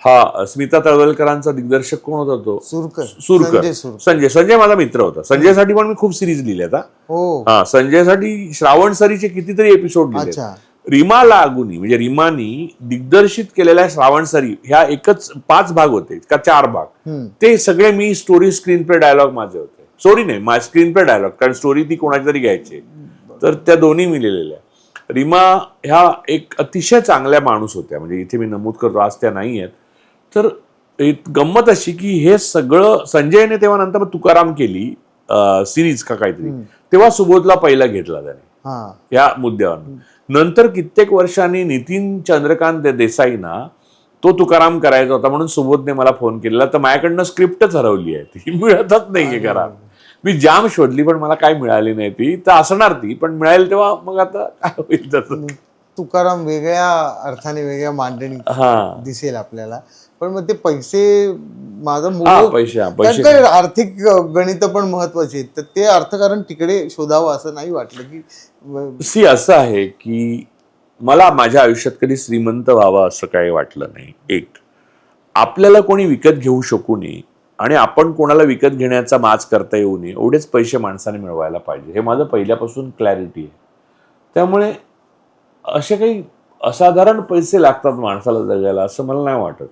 हा स्मिता तळवलकरांचा दिग्दर्शक कोण होता तो सुरकर, संजय माझा मित्र होता. संजयसाठी पण मी खूप सिरीज लिहिल्या आता. हा, संजयसाठी श्रावण सरीचे कितीतरी एपिसोड लिहिले. रीमा लागुनी म्हणजे रीमानी दिग्दर्शित केलेल्या श्रावण सरी ह्या एकच 5 भाग होते का 4 भाग, ते सगळे मी स्टोरी स्क्रीन प्ले डायलॉग माझे होते. स्टोरी नाही, माझे स्क्रीन प्ले डायलॉग, कारण स्टोरी ती कोणाची तरी घ्यायची. तर त्या दोन्ही मी लिहिलेल्या. रीमा ह्या एक अतिशय चांगल्या माणूस होत्या, म्हणजे इथे मी नमूद करतो, आज त्या नाही आहेत. तर गंमत अशी की हे सगळं संजयने तेव्हा नंतर तुकाराम केली सिरीज का काहीतरी, तेव्हा सुबोधला पहिला घेतला त्याने या मुद्द्यावर. नंतर कित्येक वर्षांनी नितीन चंद्रकांत देसाईंना तो तुकाराम करायचा होता म्हणून सुबोधने मला फोन केलेला. तर माझ्याकडनं स्क्रिप्टच हरवली आहे, ती मिळतच नाहीये करा. मी जाम शोधली पण मला काय मिळाली नाही. ती तर असणार ती, पण मिळाली तेव्हा मग आता काय होईल तसं. तुकाराम वेगळ्या अर्थाने वेगळ्या मांडणी दिसेल आपल्याला. पण मग ते पैसे, माझं पैसे आर्थिक गणित पण महत्वाचे आहेत, तर ते अर्थकारण तिकडे शोधावं असं नाही वाटलं की. असं आहे की मला माझ्या आयुष्यात कधी श्रीमंत व्हावं असं काही वाटलं नाही. एक, आपल्याला कोणी विकत घेऊ शकू नये आणि आपण कोणाला विकत घेण्याचा माज करता येऊ नये, एवढेच पैसे माणसाने मिळवायला पाहिजे, हे माझं पहिल्यापासून क्लॅरिटी आहे. त्यामुळे असे काही असाधारण पैसे लागतात माणसाला जगायला असं मला नाही वाटत.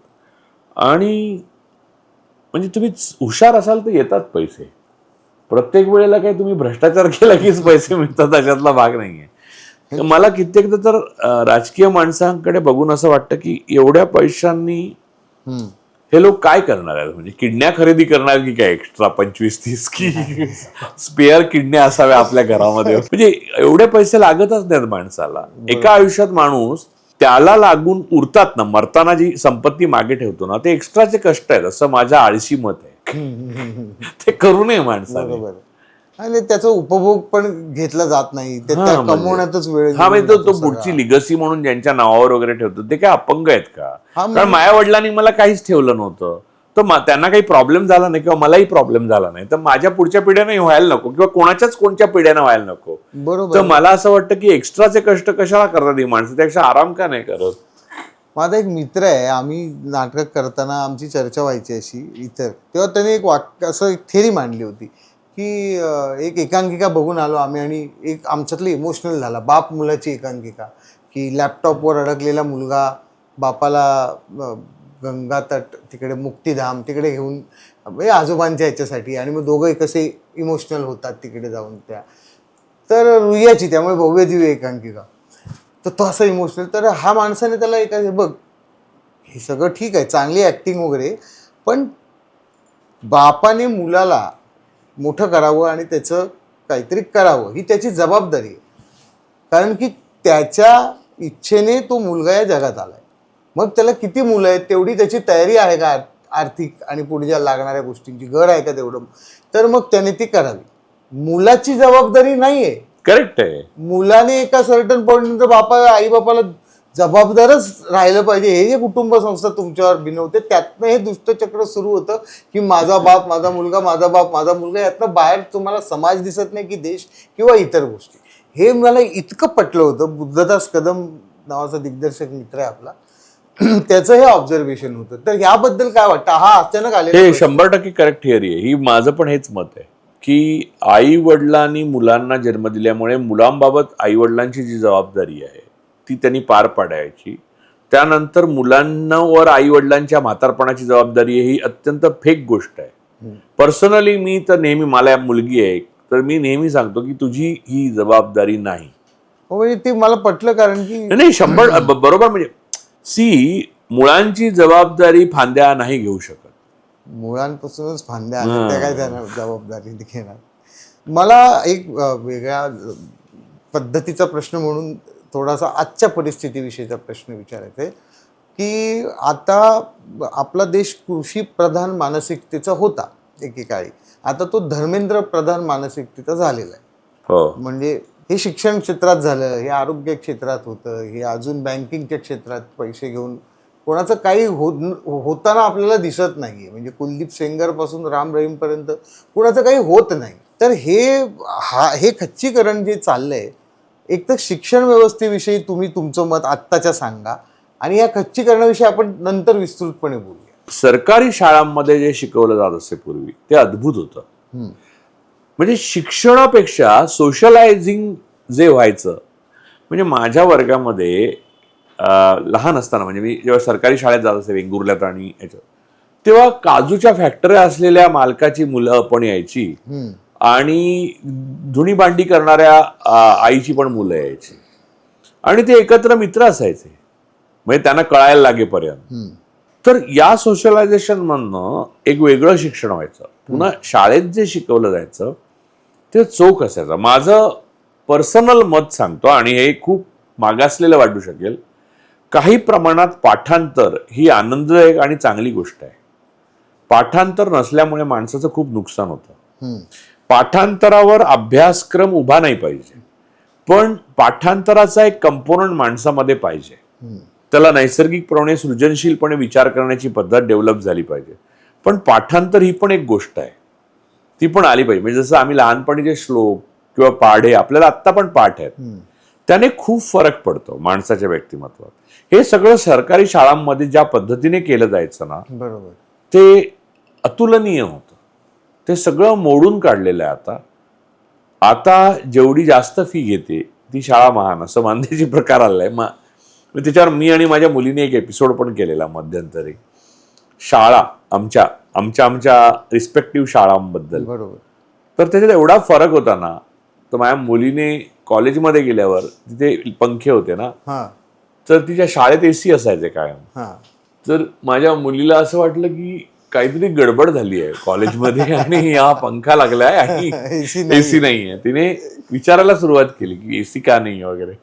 आणि म्हणजे तुम्ही हुशार असाल तर येतात पैसे. प्रत्येक वेळेला काही तुम्ही भ्रष्टाचार केला कीच पैसे मिळतात अशातला भाग नाहीये. मला कित्येकदा तर राजकीय माणसांकडे बघून असं वाटतं की एवढ्या पैशांनी हे लोक काय करणार आहेत, म्हणजे किडन्या खरेदी करणार की काय एक्स्ट्रा 25-30 की स्पेअर किडन्या असाव्या आपल्या घरामध्ये. म्हणजे एवढे पैसे लागतच नाहीत माणसाला. एका आयुष्यात माणूस त्याला लागून उरतात ना, मरताना जी संपत्ती मागे ठेवतो ना, ते एक्स्ट्राचे कष्ट आहेत असं माझ्या आळशी मत आहे. ते करू नये माणसाने. आणि त्याचा उपभोग पण घेतला जात नाही, कमवण्यातच वेळ. हा, म्हणजे तो पुढची लिगसी म्हणून ज्यांच्या नावावर वगैरे ठेवतो ते काय अपंग आहेत का? कारण माझ्या वडिलांनी मला काहीच ठेवलं नव्हतं, तर त्यांना काही प्रॉब्लेम झाला नाही किंवा मलाही प्रॉब्लेम झाला नाही, तर माझ्या पुढच्या पिढ्याने व्हायला नको किंवा कोणत्या पिढ्यानं व्हायला नको. बरोबर. तर मला असं वाटतं की एक्स्ट्राचे कष्ट कशाला करतात ही माणसं, त्यापेक्षा आराम का नाही करत. माझा एक मित्र आहे, आम्ही नाटक करताना आमची चर्चा व्हायची अशी इतर, तेव्हा त्याने एक वाक्य असं एक थेरी मांडली होती की एक एकांकिका बघून आलो आम्ही आणि एक आमच्यातलं इमोशनल झाला. बाप मुलाची एकांकिका, की लॅपटॉपवर अडकलेला मुलगा बापाला गंगा तट तिकडे मुक्तीधाम तिकडे घेऊन आजोबांच्या ह्याच्यासाठी, आणि मग दोघंही कसे इमोशनल होतात तिकडे जाऊन त्या. तर रुईयाची, त्यामुळे भव्य दिव्य एकांकिका. तर तो असं इमोशनल. तर हा माणसाने त्याला एका, बघ हे सगळं ठीक आहे, चांगली ॲक्टिंग वगैरे, पण बापाने मुलाला मोठं करावं आणि त्याचं काहीतरी करावं ही त्याची जबाबदारी आहे. कारण की त्याच्या इच्छेने तो मुलगा या जगात आलाय. मग त्याला किती मुलं आहेत, तेवढी त्याची तयारी आहे का आर्थिक आणि पुढच्या लागणाऱ्या गोष्टींची, घर आहे का तेवढं, तर मग त्याने ती करावी. मुलाची जबाबदारी नाहीये. करेक्ट आहे. मुलाने एका सर्टन पॉईंट नंतर आई बापाला जबाबदारच राहिलं पाहिजे. हे जे कुटुंब संस्था तुमच्यावर बिनवते, त्यातनं हे दुष्टचक्र सुरू होतं की माझा बाप माझा मुलगा, माझा बाप माझा मुलगा. यातनं बाहेर तुम्हाला समाज दिसत नाही की देश किंवा इतर गोष्टी. हे मला इतकं पटलं होतं. बुद्धदास कदम नावाचा दिग्दर्शक मित्र आहे आपला, त्याचं हे ऑब्झर्वेशन होतं. तर याबद्दल काय वाटतं? हा अचानक आले. हे 100% करेक्ट थिअरी आहे ही. माझं पण हेच मत आहे की आई वडिलांनी मुलांना जन्म दिल्यामुळे मुलांबाबत आई वडिलांची जी जबाबदारी आहे ती त्यांनी पार पाडायची. त्यानंतर मुलांवर आई वडिलांच्या म्हातारपणाची जबाबदारी ही अत्यंत फेक गोष्ट आहे. पर्सनली मी तर नेहमी, मला मुलगी आहे तर मी नेहमी सांगतो की तुझी ही जबाबदारी नाही. हो, म्हणजे ते मला पटलं, कारण की नाही 100 बरोबर. म्हणजे मुलांची जबाबदारी फांद्या नाही घेऊ शकत. मुळांपासूनच फांद्या आल्या त्या काय त्यांना जबाबदारी घेणार. मला एक वेगळ्या पद्धतीचा प्रश्न म्हणून थोडासा आजच्या परिस्थितीविषयीचा प्रश्न विचारायचा आहे की आता आपला देश कृषी प्रधान मानसिकतेचा होता एकेकाळी, आता तो धर्मेंद्र प्रधान मानसिकतेचा झालेला आहे. हो, म्हणजे हे शिक्षण क्षेत्रात झालं, हे आरोग्य क्षेत्रात होतं, हे अजून बँकिंगच्या क्षेत्रात पैसे घेऊन कोणाचं काही होताना आपल्याला दिसत नाही. म्हणजे कुलदीप सेंगर पासून राम रहीमपर्यंत कोणाचं काही होत नाही. तर हे खच्चीकरण जे चाललंय, एक तर शिक्षण व्यवस्थेविषयी तुम्ही तुमचं मत आत्ताच्या सांगा, आणि या खच्चीकरणाविषयी आपण नंतर विस्तृतपणे बोलूया. सरकारी शाळांमध्ये जे शिकवलं जात असे पूर्वी ते अद्भुत होतं. म्हणजे शिक्षणापेक्षा सोशलायझिंग जे व्हायचं, म्हणजे माझ्या वर्गामध्ये लहान असताना, म्हणजे मी जेव्हा सरकारी शाळेत जात असे वेंगुर्ल्यात आणि याच्यात, तेव्हा काजूच्या फॅक्टऱ्या असलेल्या मालकाची मुलं पण यायची आणि धुणी भांडी करणाऱ्या आईची पण मुलं यायची आणि ते एकत्र मित्र असायचे, म्हणजे त्यांना कळायला लागेपर्यंत. तर या सोशलायझेशन मधनं एक वेगळं शिक्षण व्हायचं. पुन्हा शाळेत जे शिकवलं जायचं ते चोख असायचं. माझं पर्सनल मत सांगतो आणि हे खूप मागासलेलं वाटू शकेल, काही प्रमाणात पाठांतर ही आनंददायक आणि चांगली गोष्ट आहे. पाठांतर नसल्यामुळे माणसाचं खूप नुकसान होतं. पाठांतरावर अभ्यासक्रम उभा नाही पाहिजे, पण पाठांतराचा एक कंपोनंट माणसामध्ये पाहिजे. त्याला नैसर्गिकपणे सृजनशीलपणे विचार करण्याची पद्धत डेव्हलप झाली पाहिजे. पण पाठांतर ही पण एक गोष्ट आहे, ती पण आली पाहिजे. म्हणजे जसं आम्ही लहानपणीचे श्लोक किंवा पाढे आपल्याला आत्ता पण पाठ आहेत, त्याने खूप फरक पडतो माणसाच्या व्यक्तिमत्वात. हे सगळं सरकारी शाळांमध्ये ज्या पद्धतीने केलं जायचं ना, बरोबर, ते अतुलनीय होतं. ते सगळं मोडून काढलेलं आहे. आता जेवढी जास्त फी घेते ती शाळा महान असं मानण्याची प्रकार आलाय. त्याच्यावर मी आणि माझ्या मुलीने एक एपिसोड पण केलेला मध्यंतरी, शाळा आमच्या रिस्पेक्टिव्ह शाळांबद्दल. बरोबर. तर त्याच्यात एवढा फरक होता ना, तर माझ्या मुलीने कॉलेजमध्ये गेल्यावर तिथे पंखे होते ना, तर तिच्या शाळेत एसी असायचे कायम. तर माझ्या मुलीला असं वाटलं की काहीतरी गडबड झाली आहे कॉलेजमध्ये आणि हा पंखा लागलाय आणि एसी नाहीये. तिने विचारायला सुरुवात केली की एसी का नाही वगैरे.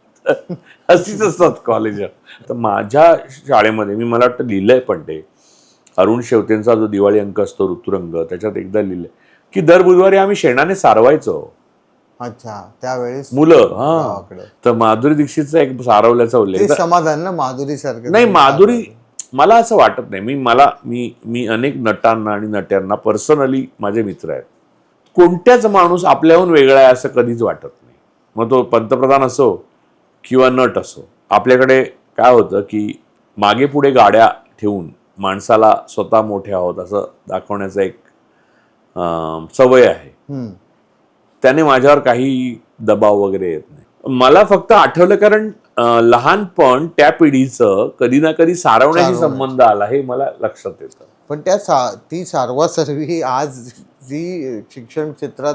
अशीच असतात कॉलेज. तर माझ्या शाळेमध्ये मला वाटतं लिहिलंय पण ते, अरुण शेवतेंचा जो दिवाळी अंक असतो ऋतुरंग, त्याच्यात एकदा लिहिलंय की दर बुधवारी आम्ही शेणाने सारवायचो. अच्छा, त्यावेळेस मुलं. तर माधुरी दीक्षितचा एक सारवल्याचा उल्लेख. समाधान ना माधुरी सारखं नाही, माधुरी मला असं वाटत नाही. मी अनेक नटांना आणि नट्यांना पर्सनली माझे मित्र आहेत. कोणत्याच माणूस आपल्याहून वेगळा आहे असं कधीच वाटत नाही. मग तो पंतप्रधान असो किंवा नट असो. आपल्याकडे काय होतं की मागे पुढे गाड्या ठेवून माणसाला स्वतः मोठे आहोत असं दाखवण्याचा एक सवय आहे. त्याने माझ्यावर काही दबाव वगैरे येत नाही. मला फक्त आठवलं कारण लहानपण त्या पिढीचं कधी ना कधी सारवण्याशी संबंध आला हे मला लक्षात येतं. पण ती सारवासारवी आज जी शिक्षण क्षेत्रात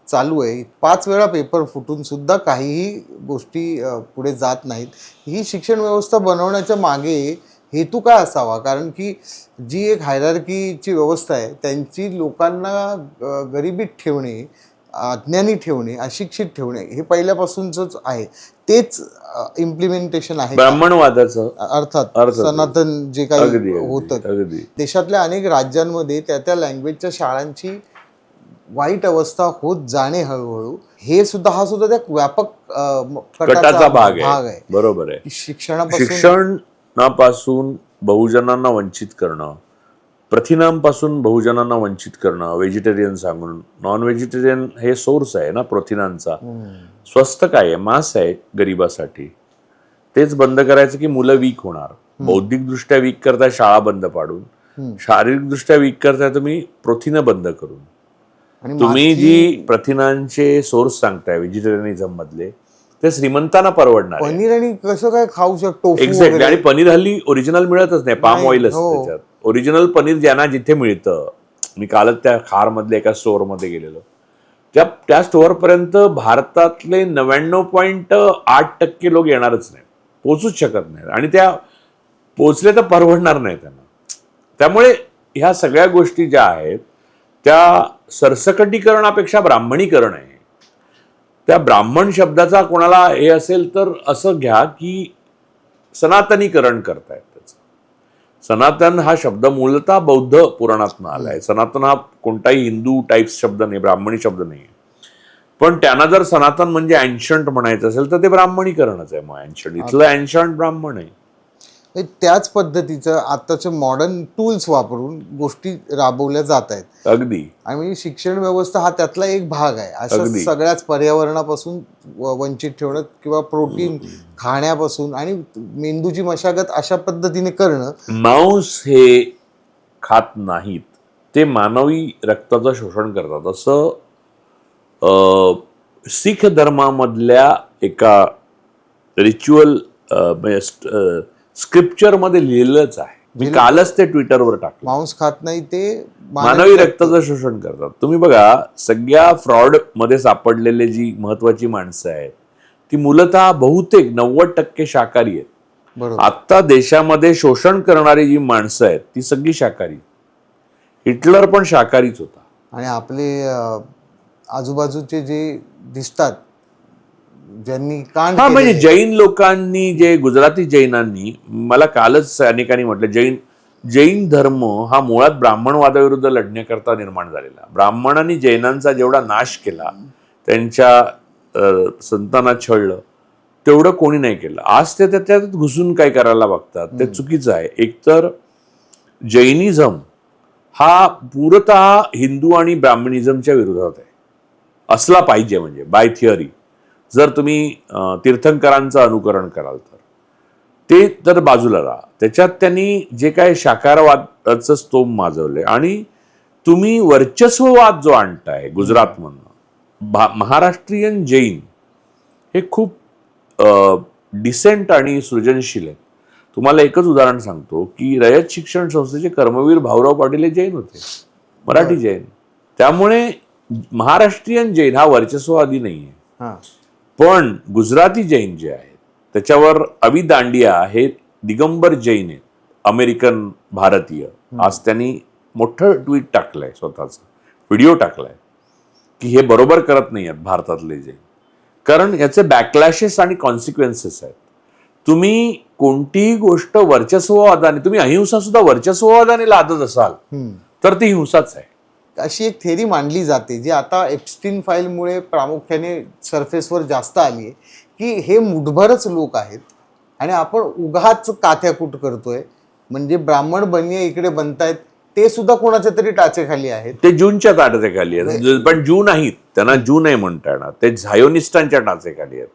चालू आहे, 5 वेळा पेपर फुटून सुद्धा काहीही गोष्टी पुढे जात नाहीत. ही शिक्षण व्यवस्था बनवण्याच्या मागे हेतू काय असावा? कारण की जी एक हायरार्कीची व्यवस्था आहे, त्यांची लोकांना गरिबीत ठेवणे, अज्ञानी ठेवणे, अशिक्षित ठेवणे हे पहिल्यापासूनच आहे. तेच इम्प्लिमेंटेशन आहे ब्राह्मणवादाचं. अर्थात सनातन जे काही होतं. देशातल्या अनेक राज्यांमध्ये त्या लँग्वेजच्या शाळांची वाईट अवस्था होत जाणे हळूहळू, हा सुद्धा त्या व्यापक कटाचा भाग आहे. बरोबर आहे. शिक्षणापासून बहुजनांना वंचित करणं, प्रथिनांपासून बहुजनांना वंचित करणं, व्हेजिटेरियन सांगून. नॉन व्हेजिटेरियन हे सोर्स आहे ना प्रथिनांचा. स्वस्त काय आहे? मांस आहे गरिबासाठी. तेच बंद करायचं की मुलं वीक होणार. बौद्धिकदृष्ट्या वीक करताय शाळा बंद पाडून, शारीरिकदृष्ट्या वीक करताय तुम्ही प्रथिनं बंद करून. आणि तुम्ही जी प्रथिनांचे सोर्स सांगताय व्हेजिटेरियनिझम मधले ते श्रीमंतांना परवडणार आहे. पनीर आणि कसं काय खाऊ शकतो एक्झॅक्टली. आणि पनीर हल्ली ओरिजिनल मिळतच नाही, पाम ऑइल असतं हो. त्याच्यात. ओरिजिनल पनीर ज्यांना जिथे मिळतं, मी कालच त्या खार मधल्या एका स्टोअर मध्ये गेलेलो, त्या स्टोअर पर्यंत भारतातले 99.8% लोक येणारच नाही, पोचूच शकत नाही. आणि त्या पोचले तर परवडणार नाही त्यांना. त्यामुळे ह्या सगळ्या गोष्टी ज्या आहेत त्या सरसकटीकरणापेक्षा ब्राह्मणीकरण आहे. त्या ब्राह्मण शब्दाचा कोणाला हे असेल तर असं घ्या की सनातनीकरण करतायत त्याचं. सनातन हा शब्द मूलतः बौद्ध पुराणातून आलाय. सनातन हा कोणताही हिंदू टाईप्स शब्द नाही, ब्राह्मणी शब्द नाही. पण त्यांना जर सनातन म्हणजे अँशंट म्हणायचं असेल तर ते ब्राह्मणीकरणच आहे. मग अँशंट इथलं अँशंट ब्राह्मण आहे. त्याच पद्धतीचं आताचे मॉडर्न टूल्स वापरून गोष्टी राबवल्या जात आहेत. अगदी. आणि म्हणजे शिक्षण व्यवस्था हा त्यातला एक भाग आहे. असं सगळ्याच पर्यावरणापासून वंचित ठेवणं किंवा प्रोटीन खाण्यापासून आणि मेंदूची मशागत अशा पद्धतीने करणं. मांस हे खात नाहीत, ते मानवी रक्ताचं शोषण करतात असं शीख धर्मामधल्या एका रिच्युअल स्क्रिप्चर मध्ये लिहिलंच आहे. मी कालच ते ट्विटरवर टाकलं. मांस खात नाही, ते मानवी रक्ताचं शोषण करतात. तुम्ही बघा, सगळ्या फ्रॉड मध्ये सापडलेले जी महत्वाची माणसं आहेत ती मूलतः बहुतेक 90% शाकाहारी आहेत. बरोबर. आता देशामध्ये शोषण करणारी जी माणसं आहेत ती सगळी शाकाहारी. हिटलर पण शाकाहारीच होता. आणि आपले आजूबाजूचे जे दिसतात ज्यांनी कांड हा म्हणजे जैन लोकांनी, जे गुजराती जैनांनी, मला कालच अनेकांनी म्हटलं, जैन धर्म हा मुळात ब्राह्मणवादाविरुद्ध लढण्याकरता निर्माण झालेला. ब्राह्मणांनी जैनांचा जेवढा नाश केला, त्यांच्या संतानात छळलं, तेवढं कोणी नाही केलं. आज ते त्याच्यात घुसून काय करायला बघतात, ते चुकीचं आहे. एकतर जैनिझम हा पूर्णतः हिंदू आणि ब्राह्मणिझमच्या विरोधात आहे, असला पाहिजे. म्हणजे बाय थिअरी जर तुम्ही तीर्थंकरांचं अनुकरण कराल तर ते तर बाजूला राहा. त्याच्यात त्यांनी जे काय शाकाहारवादाचं स्तोम माजवले. आणि तुम्ही वर्चस्ववाद जो आणताय गुजरातमधनं, महाराष्ट्रीयन जैन हे खूप डिसेंट आणि सृजनशील आहेत. तुम्हाला एकच उदाहरण सांगतो की रयत शिक्षण संस्थेचे कर्मवीर भाऊराव पाटील हे जैन होते, मराठी जैन. त्यामुळे महाराष्ट्रीयन जैन हा वर्चस्ववादी नाहीये. पण गुजराती जैन जे आहेत त्याच्यावर अवि दांडिया हे दिगंबर जैन आहेत, अमेरिकन भारतीय. आज त्यांनी मोठं ट्विट टाकलंय, स्वतःचा व्हिडिओ टाकलाय की हे बरोबर करत नाही आहेत भारतातले जैन, कारण याचे बॅकलॅशेस आणि कॉन्सिक्वेन्सेस आहेत. तुम्ही कोणतीही गोष्ट वर्चस्ववादाने, तुम्ही अहिंसा सुद्धा वर्चस्ववादाने लादत असाल तर ती हिंसाच आहे. अशी एक थेरी मांडली जाते जी आता एप्स्टीन फाईलमुळे प्रामुख्याने सरफेसवर जास्त आली आहे की हे मुठभरच लोक आहेत आणि आपण उगाच काथ्याकूट करतोय. म्हणजे ब्राह्मण बनिये इकडे बनतायत, ते सुद्धा कोणाच्या तरी टाचेखाली आहेत. ते जूनच्या टाचेखाली आहेत. पण जू नाहीत, त्यांना जू नाही म्हणता येणार, ते झायोनिस्टांच्या टाचेखाली आहेत.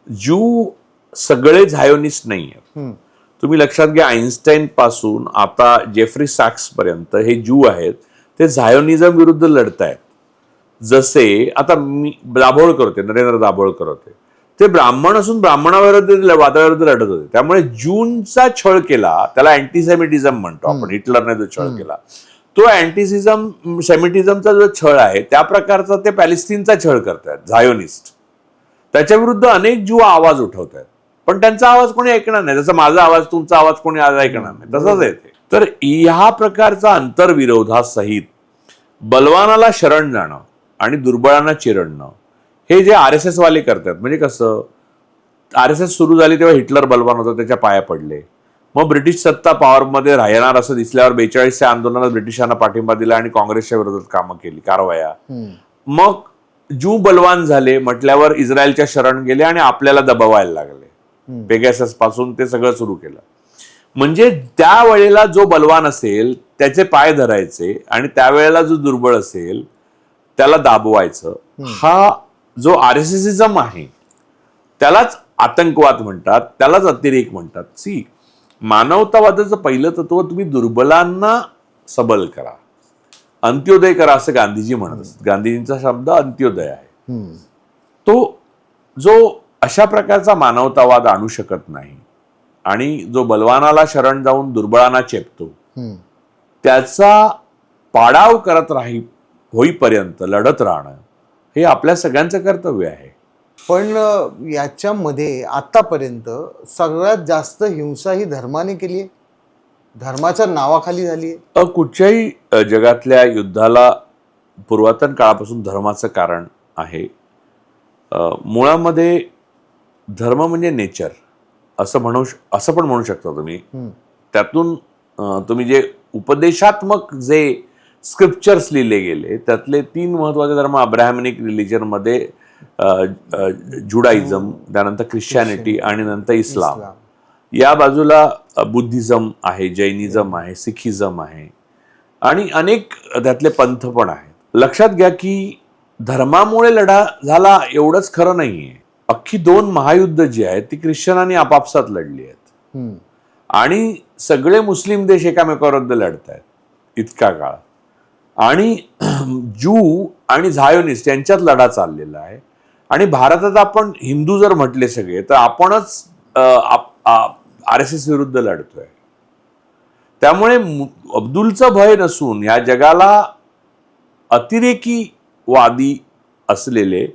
जू सगळे झायोनिस्ट नाही आहेत. तुम्ही लक्षात घ्या, आईन्स्टाईन पासून आता जेफ्री सॅक्स पर्यंत हे जू आहेत, ते झायोनिझम विरुद्ध लढतायत. जसे आता मी दाभोळकर होते, नरेंद्र दाभोळकर होते, ते ब्राह्मण असून ब्राह्मणाविरुद्ध वादाविरुद्ध लढत होते. त्यामुळे जूनचा छळ केला, त्याला अँटीसेमिटिझम म्हणतो आपण. हिटलरने जो छळ केला तो सेमिटिझमचा जो छळ आहे त्या प्रकारचा ते पॅलेस्टिनचा छळ करतायत झायोनिस्ट. त्याच्या विरुद्ध अनेक जू आवाज उठवत आहेत, पण त्यांचा आवाज कोणी ऐकणार नाही. जसं माझा आवाज, तुमचा आवाज कोणी आज ऐकणार नाही, तसंच आहे ते. तर ह्या प्रकारचा आंतरविरोधासहित बलवानाला शरण जाणं आणि दुर्बळांना चिरडणं हे जे RSS वाले करतात. म्हणजे कसं, RSS सुरू झाली तेव्हा हिटलर बलवान होता, त्याच्या पाया पडले. मग ब्रिटिश सत्ता पॉवरमध्ये राहणार असं दिसल्यावर 42च्या आंदोलनात ब्रिटिशांना पाठिंबा दिला आणि काँग्रेसच्या विरोधात कामं केली, कारवाया. मग जू बलवान झाले म्हटल्यावर इस्रायलच्या शरण गेले आणि आपल्याला दबावायला लागले. पेगॅसस पासून ते सगळं सुरू केलं. म्हणजे त्यावेळेला जो बलवान असेल त्याचे पाय धरायचे आणि त्यावेळेला जो दुर्बळ असेल त्याला दाबवायचं. हा जो RSSism आहे त्यालाच आतंकवाद म्हणतात, त्यालाच अतिरेक म्हणतात. मानवतावादाचं पहिलं तत्व, तुम्ही दुर्बलांना सबल करा, अंत्योदय करा असं गांधीजी म्हणत असतात. गांधीजींचा शब्द अंत्योदय आहे. हम्म. तो जो अशा प्रकारचा मानवतावाद आणू शकत नाही आणि जो बलवानाला शरण जाऊन दुर्बळांना चेपतो, हम्म. त्याचा पाडाव करत होईपर्यंत लढत राहणं हे आपल्या सगळ्यांचं कर्तव्य आहे. पण याच्यामध्ये आतापर्यंत सगळ्यात जास्त हिंसा ही धर्माने केली आहे, धर्माच्या नावाखाली झाली आहे. कुठच्याही जगातल्या युद्धाला पुरातन काळापासून धर्माचं कारण आहे. मुळामध्ये धर्म म्हणजे नेचर असं पण म्हणू शकता तुम्ही. त्यातून तुम्ही जे उपदेशात्मक जे स्क्रिप्चर्स लिहिले गेले त्यातले 3 महत्वाचे धर्म अब्राह्मनिक रिलिजनमध्ये जुडाइझम, त्यानंतर ख्रिश्चॅनिटी आणि नंतर इस्लाम. या बाजूला बुद्धिझम आहे, जैनिझम आहे, सिखिझम आहे आणि अनेक त्यातले पंथ पण आहेत. लक्षात घ्या की धर्मामुळे लढा झाला एवढंच खरं नाहीये. अख्खी 2 महायुद्ध जी आहेत ती ख्रिश्चनांनी आपापसात लढली आहेत आणि सगळे मुस्लिम देश एकामेकाविरुद्ध लढत आहेत इतका काळ. आणि ज्यू आणि झायोनिस्ट यांच्यात लढा चाललेला आहे. आणि भारतात आपण हिंदू जर म्हटले सगळे तर आपणच RSS विरुद्ध लढतोय. त्यामुळे अब्दुलचं भय नसून या जगाला अतिरेकी वादी असलेले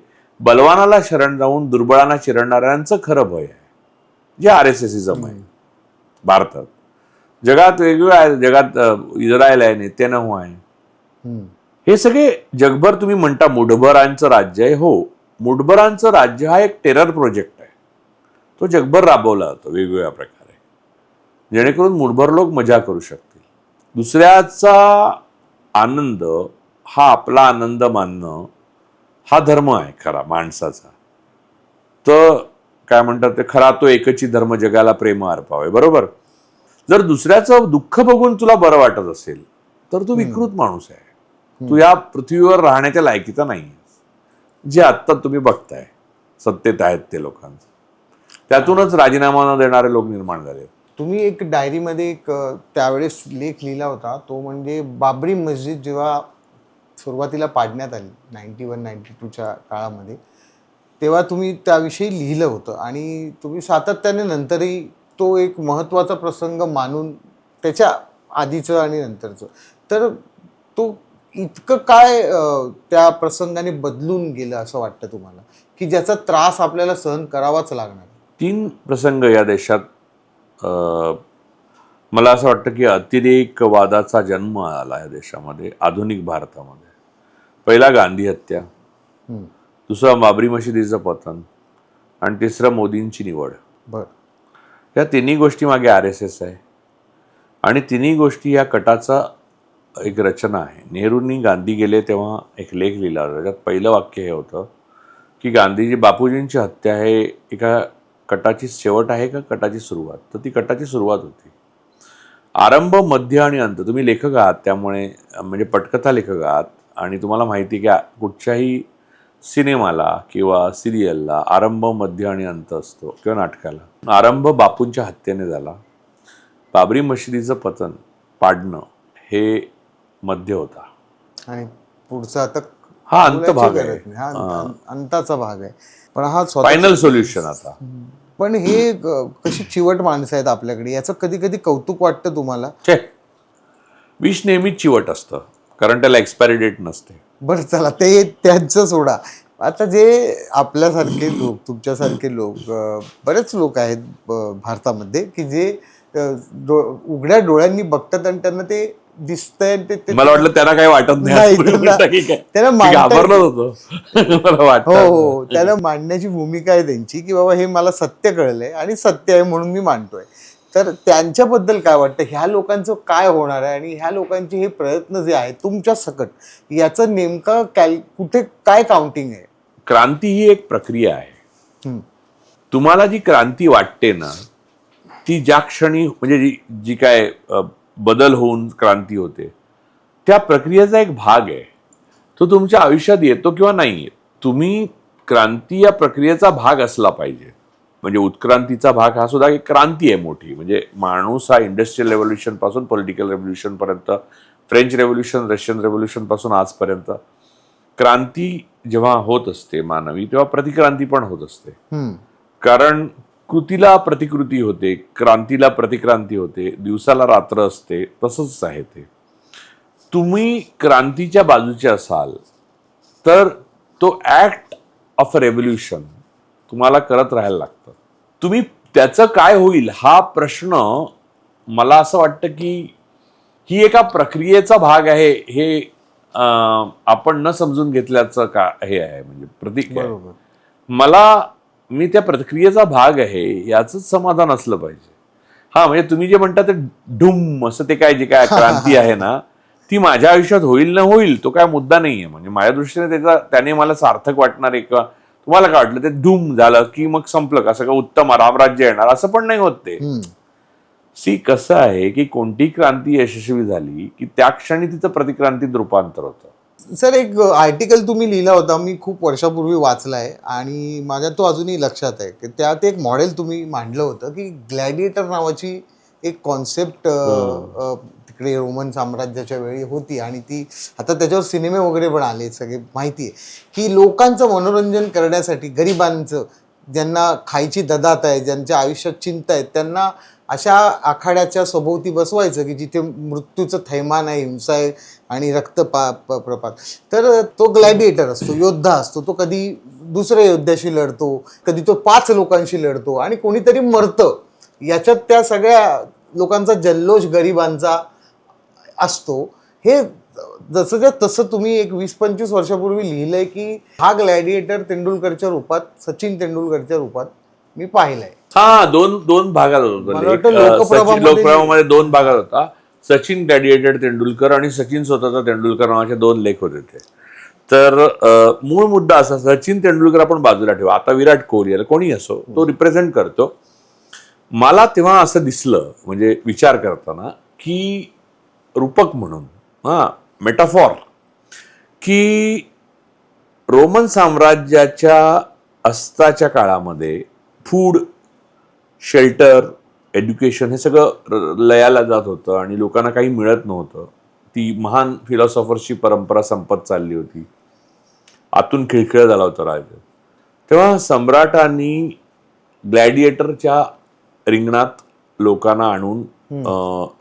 बलवानाला शरण जाऊन दुर्बळांना चिरडणाऱ्यांचं खरं भय आहे, जे RSSism आहे भारतात. जगात वेगवेगळं आहे. जगात इस्रायल आहे, नेत्यानाहू आहे. हे सगळे जगभर तुम्ही म्हणता मुठभरांचं राज्य आहे. हो, मुठभरांचं राज्य हा एक टेरर प्रोजेक्ट आहे. तो जगभर राबवला जातो वेगवेगळ्या प्रकारे, जेणेकरून मुठभर लोक मजा करू शकतील. दुसऱ्याचा आनंद हा आपला आनंद मानणं हा धर्म आहे खरा माणसाचा. तर काय म्हणतात ते, खरा तो एकची धर्म जगाला प्रेम अर्पावे. बरोबर. जर दुसऱ्याचं दुःख बघून तुला बरं वाटत असेल तर तू विकृत माणूस आहे. तू या पृथ्वीवर राहण्याच्या लायकीचा नाही. जे आत्ता तुम्ही बघताय सत्तेत आहेत ते लोकांचं, त्यातूनच राजीनामा न देणारे लोक निर्माण झाले. तुम्ही एक डायरीमध्ये एक त्यावेळेस लेख लिहिला होता, तो म्हणजे बाबरी मस्जिद जेव्हा सुरुवातीला पाडण्यात आली 91-92च्या काळामध्ये, तेव्हा तुम्ही त्याविषयी लिहिलं होतं आणि तुम्ही सातत्याने नंतरही तो एक महत्त्वाचा प्रसंग मानून त्याच्या आधीचं आणि नंतरचं, तर तो इतकं काय त्या प्रसंगाने बदलून गेलं असं वाटतं तुम्हाला, की ज्याचा त्रास आपल्याला सहन करावाच लागणार? 3 प्रसंग या देशात मला असं वाटतं की अतिरेकवादाचा जन्म आला या देशामध्ये, आधुनिक भारतामध्ये. पहिला गांधी हत्या, दुसरा बाबरी मशिदीचं पतन आणि तिसरं मोदींची निवड. या 3 गोष्टी मागे RSS आहे आणि 3 गोष्टी या कटाचा एक रचना आहे. नेहरूंनी गांधी गेले तेव्हा एक लेख लिहिला होता, त्याच्यात पहिलं वाक्य हे होतं की बापूजींची हत्या हे एका कटाची शेवट आहे का कटाची सुरुवात? तर ती कटाची सुरुवात होती. आरंभ, मध्य आणि अंत. तुम्ही लेखक आहात, त्यामुळे म्हणजे पटकथा लेखक आहात आणि तुम्हाला माहिती की कुठच्याही सिनेमाला किंवा सिरियलला आरंभ, मध्य आणि अंत असतो, किंवा नाटकाला. आरंभ बापूंच्या हत्येने झाला. बाबरी मशिदीचं पतन, पाडणं हे मध्य होता आणि पुढचा आता हा अंत भाग आहे, अंताचा भाग आहे. पण हा फायनल सोल्युशन आता. पण हे कशी चिवट माणसं आहेत आपल्याकडे, याचं कधी कधी कौतुक वाटतं तुम्हाला? विष नेहमीच चिवट असतं, कारण त्याला एक्सपायरी डेट नसते. बरं, चला ते त्यांचं सोडा. आता जे आपल्यासारखे लोक, तुमच्यासारखे लोक, बरेच लोक आहेत भारतामध्ये की जे उघड्या डोळ्यांनी बघतात आणि त्यांना ते दिसतंय. मला वाटलं त्यांना काही वाटत नाही, त्यांना हो, त्याला मांडण्याची भूमिका आहे त्यांची की बाबा हे मला सत्य कळलंय आणि सत्य आहे म्हणून मी मांडतोय. तर त्यांच्याबद्दल काय वाटतं? ह्या लोकांचं काय होणार आहे आणि ह्या लोकांचे हे प्रयत्न जे आहेत तुमच्या सकट, याचं नेमकं कुठे काय काउंटिंग आहे? क्रांती ही एक प्रक्रिया आहे. तुम्हाला जी क्रांती वाटते ना, ती ज्या क्षणी म्हणजे जी काय बदल होऊन क्रांती होते, त्या प्रक्रियेचा एक भाग आहे. तो तुमच्या आयुष्यात येतो किंवा नाही येत. तुम्ही क्रांती या प्रक्रियेचा भाग असला पाहिजे. म्हणजे उत्क्रांतीचा भाग हा सुद्धा एक क्रांती आहे मोठी. म्हणजे माणूस हा इंडस्ट्रियल रेव्होल्युशन पासून पॉलिटिकल रेव्होल्युशन पर्यंत फ्रेंच रेव्होल्युशन, रशियन रेव्होल्युशन पासून आजपर्यंत क्रांती जेव्हा होत असते मानवी, तेव्हा प्रतिक्रांती पण होत असते. कारण कृतीला प्रतिकृती होते, क्रांतीला प्रतिक्रांती होते, दिवसाला रात्र असते. तसंच आहे ते. तुम्ही क्रांतीच्या बाजूचे असाल तर तो ऍक्ट ऑफ रेव्होल्युशन तुम्हाला करत राहायला लागतं. तुम्ही त्याचं काय होईल हा प्रश्न, मला असं वाटतं की ही एका प्रक्रियेचा भाग आहे हे आपण न समजून घेतल्याचं का हे आहे, म्हणजे प्रतीक आहे. मी त्या प्रक्रियेचा भाग आहे याच समाधान असलं पाहिजे. हा, म्हणजे तुम्ही जे म्हणता ते ढुम असं ते काय जे काय क्रांती आहे ना, ती माझ्या आयुष्यात होईल ना होईल तो काय मुद्दा नाहीये. म्हणजे माझ्या दृष्टीने त्याने मला सार्थक वाटणार आहे. किंवा तुम्हाला काय वाटलं ते धूम झालं की मग संपलं का, सगळं उत्तम रामराज्य येणार असं पण नाही होत ते. कसं आहे की कोणती क्रांती यशस्वी झाली की त्या क्षणी तिचं प्रतिक्रांतीत रूपांतर होतं. सर, एक आर्टिकल तुम्ही लिहिला होता, मी खूप वर्षापूर्वी वाचलाय आणि माझ्या तो अजूनही लक्षात आहे की त्यात एक मॉडेल तुम्ही मांडलं होतं की ग्लॅडिएटर नावाची एक कॉन्सेप्ट तिकडे रोमन साम्राज्याच्या वेळी होती आणि ती आता त्याच्यावर सिनेमे वगैरे पण आले, सगळे माहिती आहे की लोकांचं मनोरंजन करण्यासाठी, गरिबांचं, ज्यांना खायची ददात आहे, ज्यांच्या आयुष्यात चिंता आहेत, त्यांना अशा आखाड्याच्या सभोवती बसवायचं की जिथे मृत्यूचं थैमान आहे, हिंसा आहे आणि प्रपात. तर तो ग्लॅडिएटर असतो, योद्धा असतो. तो कधी दुसऱ्या योद्ध्याशी लढतो, कधी तो 5 लोकांशी लढतो आणि कोणीतरी मरतं. याच्यात त्या सगळ्या लोकांचा जल्लोष गरिबांचा असतो. हे जसं तसं तुम्ही एक 20-25 वर्षापूर्वी लिहिलंय की हा ग्लॅडिएटर तेंडुलकरच्या रूपात, सचिन तेंडुलकरच्या रूपात मी पाहिलाय. हा, दोन भागात होता. लोकप्रभामध्ये 2 भागात होता. सचिन ग्लॅडिएटर तेंडुलकर आणि सचिन स्वतःचा तेंडुलकर नावाचे 2 लेख होते ते. तर मूळ मुद्दा असा, सचिन तेंडुलकर आपण बाजूला ठेवा, आता विराट कोहली कोणी असो तो रिप्रेझेंट करतो. मला तेव्हा असं दिसलं, म्हणजे विचार करताना, की रूपक म्हणून, मेटाफॉर, की रोमन साम्राज्याच्या अस्ताच्या काळामध्ये फूड, शेल्टर, एज्युकेशन हे सगळं लयाला जात होतं आणि लोकांना काही मिळत नव्हतं. ती महान फिलॉसॉफर्सची परंपरा संपत चालली होती. आतून खिळखिळ झाला होता राज्य. तेव्हा सम्राटांनी ग्लॅडिएटरच्या रिंगणात लोकांना आणून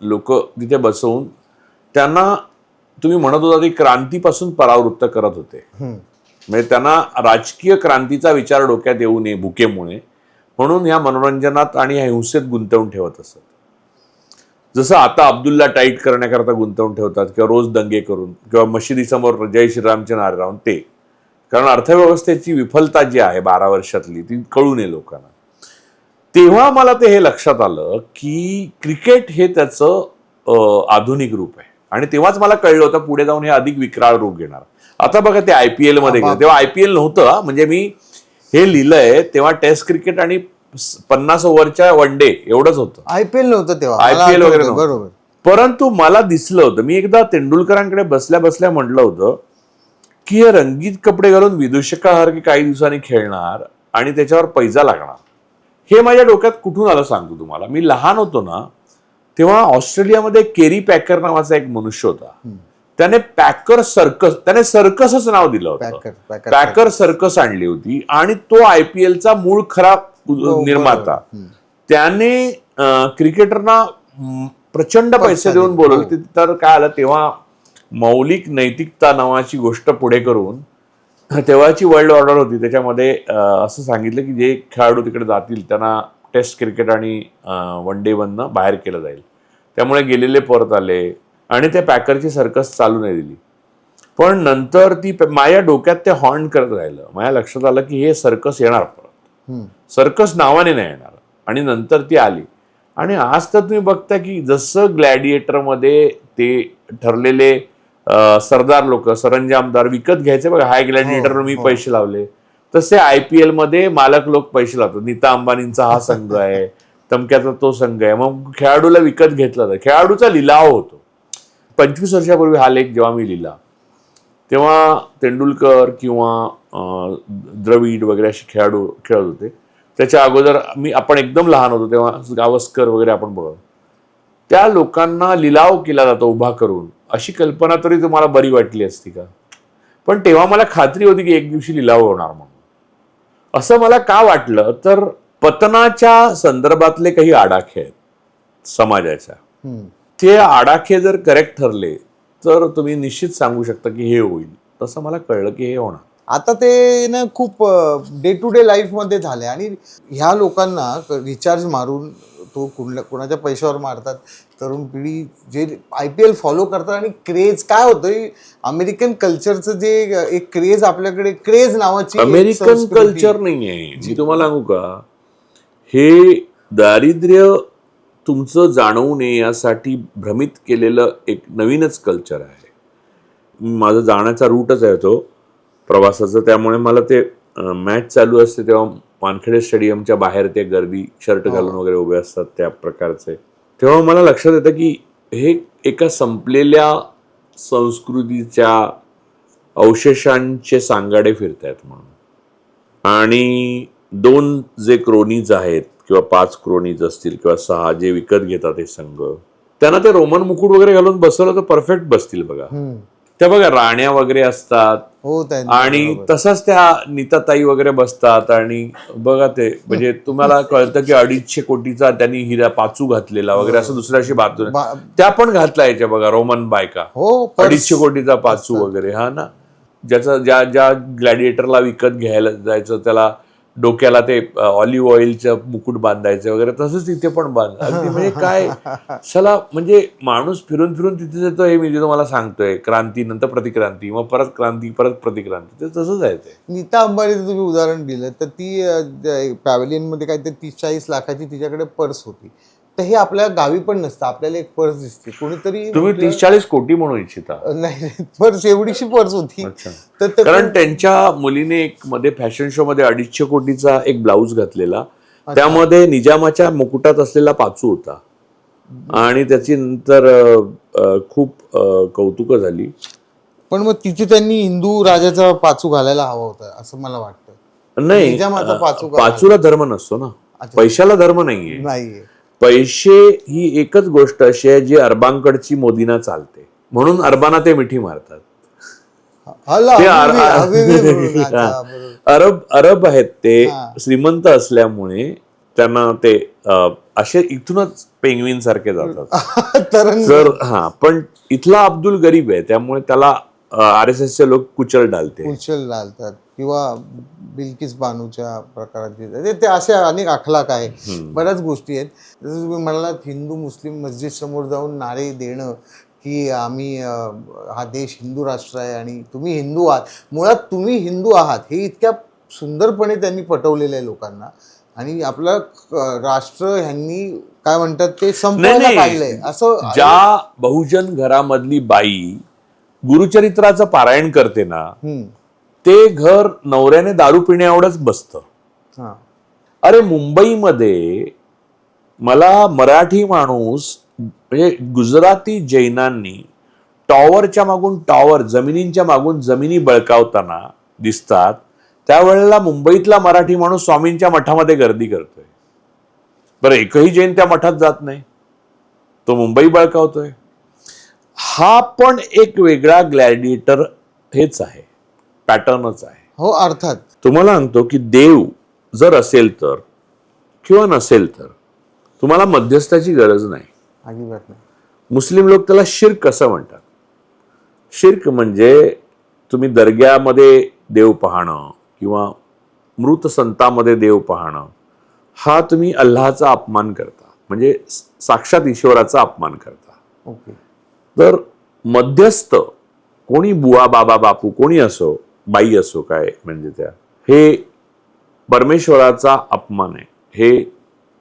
लोक तिथे बसवून त्यांना, तुम्ही म्हणत होता ती क्रांतीपासून परावृत्त करत होते. म्हणजे त्यांना राजकीय क्रांतीचा विचार डोक्यात येऊ नये भुकेमुळे, म्हणून या मनोरंजनात आणि या हिंसेत गुंतवून ठेवत असत. जसं आता अब्दुल्ला टाईट करण्याकरता गुंतवून ठेवतात किंवा रोज दंगे करून किंवा मशिदीसमोर जय श्रीरामचे नारे लावून, ते कारण अर्थव्यवस्थेची विफलता जी आहे 12 वर्षातली ती कळू नये लोकांना. तेव्हा मला ते हे लक्षात आलं की क्रिकेट हे त्याचं आधुनिक रूप आहे. आणि तेव्हाच मला कळलं होतं पुढे जाऊन हे अधिक विक्राळ रूप घेणार. आता बघा ते IPL मध्ये गेलं, तेव्हा IPL नव्हतं. म्हणजे मी हे लिहिलंय तेव्हा टेस्ट क्रिकेट आणि 50 ओव्हरच्या वन डे एवढंच होतं. IPL नव्हतं तेव्हा, IPL वगैरे नव्हतं. बरोबर. परंतु मला दिसलं होतं, मी एकदा तेंडुलकरांकडे बसल्या बसल्या म्हटलं होतं की हे रंगीत कपडे घालून विदूषकासारखे काही दिवसांनी खेळणार आणि त्याच्यावर पैसा लागणार. हे माझ्या डोक्यात कुठून आलं सांगतो तुम्हाला. मी लहान होतो ना, तेव्हा ऑस्ट्रेलियामध्ये केरी पॅकर नावाचा एक मनुष्य होता. त्याने त्याने सर्कसच नाव दिलं होतं. पॅकर सर्कस आणली होती आणि तो IPLचा मूळ खरा निर्माता. त्याने क्रिकेटरना प्रचंड पैसे देऊन बोलवले. तर काय आलं, तेव्हा मौलिक नैतिकता नावाची गोष्ट पुढे करून तेव्हाची वर्ल्ड ऑर्डर होती. त्याच्यामध्ये असं सांगितलं की जे खेळाडू तिकडे जातील त्यांना टेस्ट क्रिकेट आणि वन डे मधनं बाहेर केलं जाईल. त्यामुळे गेलेले परत आले आणि त्या पॅकरची सर्कस चालू नाही दिली. पण नंतर ती माझ्या डोक्यात ते हॉर्न करत राहिलं. माझ्या लक्षात आलं की हे सर्कस येणार परत, सर्कस नावाने नाही येणार. आणि नंतर ती आली. आणि आज तर तुम्ही बघता की जसं ग्लॅडिएटरमध्ये ते ठरलेले सरदार लोक, सरंजामदार विकत घ्यायचे बघा, हाय ग्लॅडिएटरवर मी पैसे लावले, तसे IPL मध्ये मालक लोक पैसे लावतात. नीता अंबानींचा हा संघ आहे, तमक्याचा तो संघ आहे. मग खेळाडूला विकत घेतला जातो, खेळाडूचा लिलाव होतो. 25 वर्षापूर्वी हा लेख जेव्हा मी लिहिला तेव्हा तेंडुलकर किंवा द्रविड वगैरे असे खेळाडू खेळत होते. त्याच्या अगोदर आपण एकदम लहान होतो तेव्हा गावस्कर वगैरे आपण बघतो. त्या लोकांना लिलाव केला जातो उभा करून, अशी कल्पना तरी तुम्हाला बरी वाटली असती का? पण तेव्हा मला खात्री होती की एक दिवशी लिलाव होणार म्हणून. असं मला का वाटलं, तर पतनाच्या संदर्भातले काही आडाखे आहेत समाजाच्या, ते आडाखे जर करेक्ट ठरले तर तुम्ही निश्चित सांगू शकता की हे होईल. तसं मला कळलं की हे होणार. आता ते ना खूप डे टू डे लाईफमध्ये झाले आणि ह्या लोकांना रिचार्ज मारून तो कुणाच्या पैशावर मारतात. तरुण पिढी जे IPL फॉलो करतात आणि क्रेज काय होतं, अमेरिकन कल्चरचं जे एक क्रेज आपल्याकडे, क्रेज नावाची अमेरिकन कल्चर नाही आहे. मी तुम्हाला सांगू का, हे दारिद्र्य तुमचं जाणवू नये यासाठी भ्रमित केलेलं एक नवीनच कल्चर आहे. माझा जाण्याचा रूटच आहे तो प्रवासाचं, त्यामुळे मला ते मॅच चालू असते तेव्हा वानखेडे स्टेडियमच्या बाहेर ते गर्दी शर्ट घालून वगैरे उभे असतात त्या प्रकारचे, तेव्हा मला लक्षात येतं की हे एका संपलेल्या संस्कृतीच्या अवशेषांचे सांगाडे फिरत आहेत म्हणून. आणि 2 जे क्रोनीज आहेत किंवा 5 क्रोनीज असतील किंवा 6 जे विकत घेतात हे संघ, त्यांना ते रोमन मुकुट वगैरे घालून बसवलं तर परफेक्ट बसतील बघा. त्या बघा राण्या वगैरे असतात आणि तसंच त्या नीताताई वगैरे बसतात आणि बघा ते म्हणजे तुम्हाला कळतं की 250 कोटीचा त्यांनी हिरा पाचू घातलेला वगैरे असं दुसऱ्याशी बातून त्या पण घातला याच्या बघा रोमन बायका, 250 कोटीचा पाचू वगैरे. हा ना, ज्याचं ज्या ग्लॅडिएटरला विकत घ्यायला जायचं त्याला डोक्याला ते ऑलिव्ह ऑइलचं मुकुट बांधायचं वगैरे, तसंच तिथे पण अगदी म्हणजे काय चला, म्हणजे माणूस फिरून फिरून तिथे येतो. हे मी जे तुम्हाला सांगतोय, क्रांती नंतर प्रतिक्रांती, मग परत क्रांती, परत प्रतिक्रांती, ते तसंच आहे. ते नीता अंबानीचं तुम्ही उदाहरण दिलं तर ती पॅव्हलियनमध्ये काहीतरी 30-40 लाखाची तिच्याकडे पर्स होती. तर हे आपल्या गावी पण नसतं, आपल्याला एक पर्स दिसते, कोणीतरी तुम्ही 30-40 कोटी म्हणू इच्छिता? नाही, पर्स एवढीशी पर्स होती. कारण त्यांच्या मुलीने एक मध्ये फॅशन शो मध्ये 250 कोटीचा एक ब्लाऊज घातलेला, त्यामध्ये निजामाच्या मुकुटात असलेला पाचू होता आणि त्याची नंतर खूप कौतुक झाली. पण मग तिथे त्यांनी हिंदू राजाचा पाचू घालायला हवा होता असं मला वाटतं. नाही, पाचूला धर्म नसतो ना, पैशाला धर्म नाहीये. पैसे ही एकच गोष्ट अशी आहे जी अरबांकडची मोदींना चालते, म्हणून अरबांना ते मिठी मारतात. अरब आहेत ते, श्रीमंत असल्यामुळे त्यांना ते असे इथूनच पेंग्विन सारखे जातात. पण इथला अब्दुल गरीब आहे, त्यामुळे त्याला RSS चे लोक कुचल डालतात किंवा बिल्किस बानूच्या प्रकारात ते असे अनेक अखलाक आहे, बऱ्याच गोष्टी आहेत. जसं तुम्ही म्हणालात, हिंदू मुस्लिम मस्जिद समोर जाऊन नारे देणं की आम्ही हा देश हिंदू राष्ट्र आहे आणि तुम्ही हिंदू आहात, मुळात तुम्ही हिंदू आहात, हे इतक्या सुंदरपणे त्यांनी पटवलेलं आहे लोकांना. आणि आपलं राष्ट्र ह्यांनी काय म्हणतात ते संपवायला काढलंय. असं ज्या बहुजन घरामधली बाई गुरुचरित्राचं पारायण करते ना, ते घर नवऱ्याने दारू पिण्या एवढंच बसतं. अरे मुंबईमध्ये मला मराठी माणूस म्हणजे गुजराती जैनांनी टॉवरच्या मागून टॉवर, जमिनींच्या मागून जमिनी बळकावताना दिसतात, त्यावेळेला मुंबईतला मराठी माणूस स्वामींच्या मठामध्ये गर्दी करतोय. बरं, एकही जैन त्या मठात जात नाही, तो मुंबई बळकावतोय. हा पण एक वेगळा ग्लॅडिएटर हेच आहे, पॅटर्नच आहे. हो, अर्थात. तुम्हाला सांगतो की देव जर असेल तर किंवा नसेल तर तुम्हाला मध्यस्थाची गरज नाही, अजिबात नाही. मुस्लिम लोक त्याला शिर्क असं म्हणतात. शिर्क म्हणजे तुम्ही दर्ग्यामध्ये देव पाहणं किंवा मृत संतांमध्ये देव पाहणं, हा तुम्ही अल्लाहचा अपमान करता, म्हणजे साक्षात ईश्वराचा अपमान करता. तर मध्यस्थ कोणी, बुवा बाबा बापू कोणी असो, बाई असो, काय म्हणजे त्या, हे परमेश्वराचा अपमान आहे. हे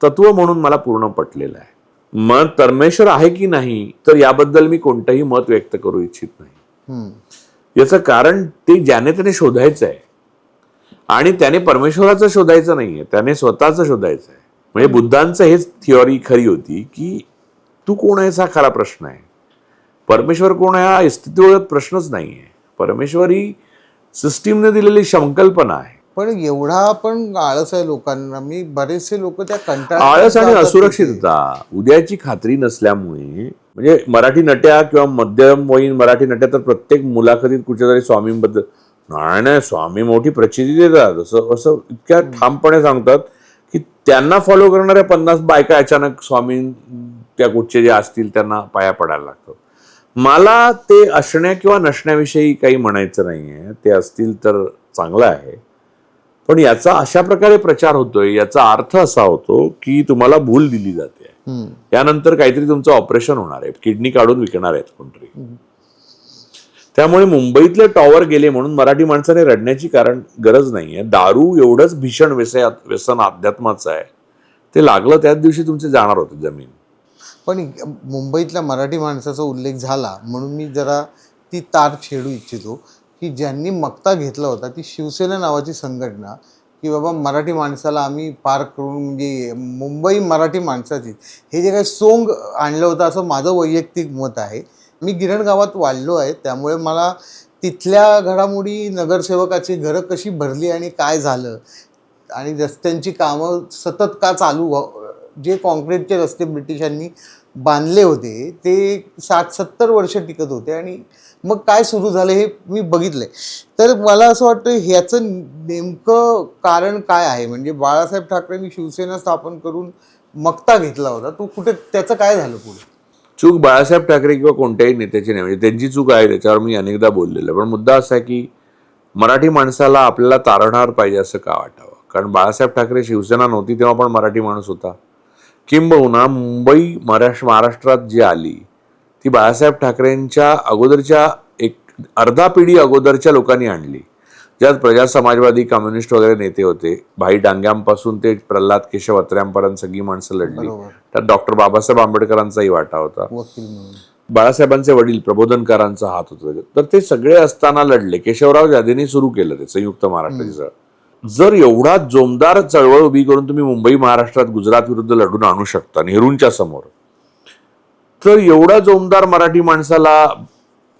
तत्व म्हणून मला पूर्ण पटलेलं आहे. मग परमेश्वर आहे की नाही तर याबद्दल मी कोणतंही मत व्यक्त करू इच्छित नाही. याचं कारण ते ज्याने त्याने शोधायचं आहे आणि त्याने परमेश्वराचं शोधायचं नाहीये, त्याने स्वतःचं शोधायचं आहे. म्हणजे बुद्धांचं हेच थिअरी खरी होती की तू कोण आहेस हा खरा प्रश्न आहे, परमेश्वर कोण आहे हा अस्तित्वगत प्रश्नच नाहीये. परमेश्वर ही सिस्टीमने दिलेली संकल्पना आहे. पण एवढा पण आळस आहे लोकांना. मी बरेचसे लोक त्या आळस आणि जातात असुरक्षितता, उद्याची खात्री नसल्यामुळे. म्हणजे मराठी नट्या किंवा मध्यमवयीन मराठी नट्या तर प्रत्येक मुलाखतीत कुठेतरी स्वामींबद्दल, नाही नाही स्वामी मोठी प्रचिती देतात असं असं इतक्या ठामपणे सांगतात की त्यांना फॉलो करणाऱ्या 50 बायका अचानक स्वामी त्या कुठचे जे असतील त्यांना पाया पडायला लागतात. मला ते असण्या किंवा नसण्याविषयी काही म्हणायचं नाहीये, ते असतील तर चांगलं आहे. पण याचा अशा प्रकारे प्रचार होतोय, याचा अर्थ असा होतो की तुम्हाला भूल दिली जाते. यानंतर काहीतरी तुमचं ऑपरेशन होणार आहे, किडनी काढून विकणार आहेत कोणतरी. त्यामुळे मुंबईतले टॉवर गेले म्हणून मराठी माणसाने रडण्याची गरज नाहीये. दारू एवढंच भीषण व्यसन अध्यात्माचं आहे, ते लागलं त्याच दिवशी तुमचे जाणार होते जमीन. पण मुंबईतल्या मराठी माणसाचा उल्लेख झाला म्हणून मी जरा ती तार छेडू इच्छितो की ज्यांनी मक्ता घेतला होता ती शिवसेना नावाची संघटना, की बाबा मराठी माणसाला आम्ही पार करून, म्हणजे मुंबई मराठी माणसाची, हे जे काही सोंग आणलं होतं असं माझं वैयक्तिक मत आहे. मी गिरण गावात वाढलो आहे, त्यामुळे मला तिथल्या घडामोडी, नगरसेवकाची घरं कशी भरली आणि काय झालं आणि रस्त्यांची कामं सतत का चालू, जे कॉन्क्रीटचे रस्ते ब्रिटिशांनी बांधले होते ते 60-70 वर्ष टिकत होते आणि मग काय सुरू झालं हे मी बघितलंय. तर मला असं वाटतं ह्याचं नेमकं कारण काय आहे. म्हणजे बाळासाहेब ठाकरेंनी शिवसेना स्थापन करून मक्ता घेतला होता, तो कुठे, त्याचं काय झालं पुढे? चूक बाळासाहेब ठाकरे किंवा कोणत्याही नेत्याची नाही, म्हणजे त्यांची चूक आहे, त्याच्यावर मी अनेकदा बोललेलो. पण मुद्दा असा आहे की मराठी माणसाला आपल्याला तारणार पाहिजे असं का वाटावं. कारण बाळासाहेब ठाकरे शिवसेना नव्हती तेव्हा पण मराठी माणूस होता. किंबहुना मुंबई महाराष्ट्रात जी आली ती बाळासाहेब ठाकरेंच्या अगोदरच्या एक अर्धा पिढी अगोदरच्या लोकांनी आणली, ज्यात प्रजा समाजवादी, कम्युनिस्ट वगैरे नेते होते. भाई डांग्यांपासून ते प्रल्हाद केशव अत्र्यांपर्यंत सगळी माणसं लढली. त्यात डॉक्टर बाबासाहेब आंबेडकरांचाही वाटा होता. वकील म्हणून बाळासाहेबांचे वडील प्रबोधनकारांचा हात होता. तर ते सगळे असताना लढले. केशवराव जाधेंनी सुरू केलं ते संयुक्त महाराष्ट्राची चळवळ. जर एवढा जोमदार चळवळ उभी करून तुम्ही मुंबई महाराष्ट्रात गुजरात विरुद्ध लढून आणू शकता नेहरूंच्या समोर, तर एवढा जोमदार मराठी माणसाला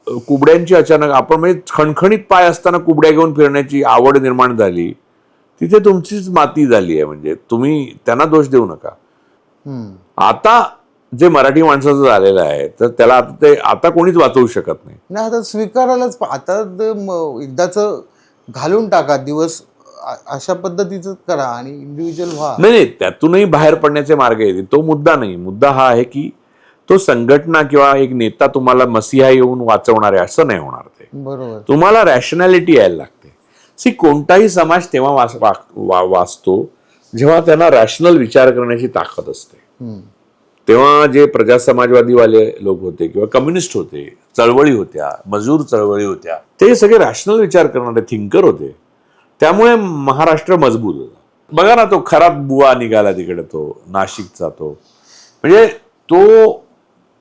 कुबड्यांची अचानक, आपण म्हणजे खणखणीत पाय असताना कुबड्या घेऊन फिरण्याची आवड निर्माण झाली, तिथे तुमचीच माती झाली आहे. म्हणजे तुम्ही त्यांना दोष देऊ नका. आता जे मराठी माणसाचं झालेलं आहे तर त्याला आता कोणीच वाचवू शकत नाही. नाही, आता स्वीकारायलाच, आता एकदाच घालून टाका दिवस, अशा पद्धतीचं करा आणि इंडिव्हिज्युअल व्हा. नाही, त्यातूनही बाहेर पडण्याचे मार्ग येतील. तो मुद्दा नाही. मुद्दा हा आहे की तो संघटना किंवा एक नेता तुम्हाला मसिहा येऊन वाचवणार आहे असं नाही होणार. ते बरोबर, तुम्हाला रॅशनॅलिटी यायला लागते. सी कोणताही समाज तेव्हा वाचतो जेव्हा त्यांना रॅशनल विचार करण्याची ताकद असते. तेव्हा जे प्रजा समाजवादीवाले लोक होते किंवा कम्युनिस्ट होते, चळवळी होत्या, मजूर चळवळी होत्या, ते सगळे रॅशनल विचार करणारे थिंकर होते. त्यामुळे महाराष्ट्र मजबूत होता. बघा ना, तो खराब बुवा निघाला तिकडे, तो नाशिकचा, तो म्हणजे तो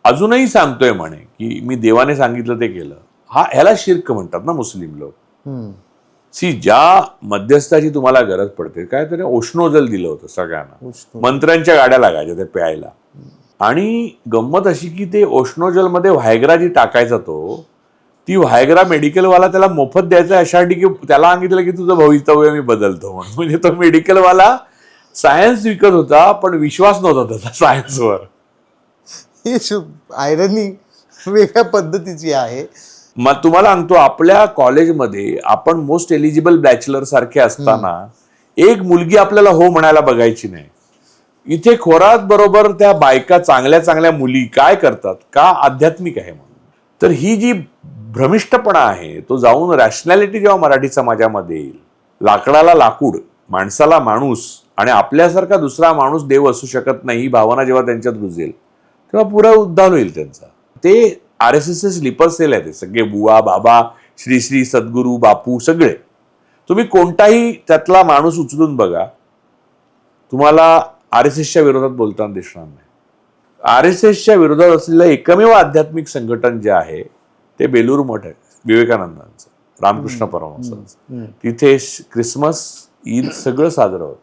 अजूनही सांगतोय म्हणे की मी देवाने सांगितलं ते केलं. ह्याला शिर्क म्हणतात ना मुस्लिम लोक. ज्या मध्यस्थाची तुम्हाला गरज पडते, काय तरी ओष्णोजल दिलं होतं सगळ्यांना, मंत्र्यांच्या गाड्या लागायच्या ते प्यायला. आणि गंमत अशी की ते ओष्णोजल मध्ये व्हायग्रा जी टाकायचा तो, ती व्हायग्रा मेडिकलवाला त्याला मोफत द्यायचा अशासाठी की त्याला सांगितलं की तुझं भवितव्य मी बदलतो म्हणून. म्हणजे तो मेडिकलवाला सायन्स विकत होता पण विश्वास नव्हता त्याचा सायन्सवर. ही आयरनी वेगळ्या पद्धतीची आहे. मग तुम्हाला सांगतो, आपल्या कॉलेजमध्ये आपण मोस्ट एलिजिबल बॅचलर सारखे असताना एक मुलगी आपल्याला हो म्हणायला बघायची नाही. इथे खोरात बरोबर त्या बायका, चांगल्या चांगल्या मुली काय करतात, का आध्यात्मिक आहे म्हणून. तर ही जी भ्रमिष्टपणा आहे तो जाऊन रॅशनॅलिटी जेव्हा मराठी समाजामध्ये येईल, लाकडाला लाकूड, माणसाला माणूस आणि आपल्यासारखा दुसरा माणूस देव असू शकत नाही ही भावना जेव्हा त्यांच्यात रुजेल तेव्हा पुरा उद्धार होईल त्यांचा. ते RSSचे स्लीपर सेल आहे. ते सगळे बुवा, बाबा, श्री श्री, सद्गुरू, बापू, सगळे. तुम्ही कोणताही त्यातला माणूस उचलून बघा, तुम्हाला RSSच्या विरोधात बोलताना दिसणार नाही. RSSच्या विरोधात असलेलं एकमेव आध्यात्मिक संघटन जे आहे ते बेलूर मठ आहे, विवेकानंदांचं, रामकृष्ण परमहंसांचं. तिथे ख्रिसमस, ईद सगळं साजरं होतं.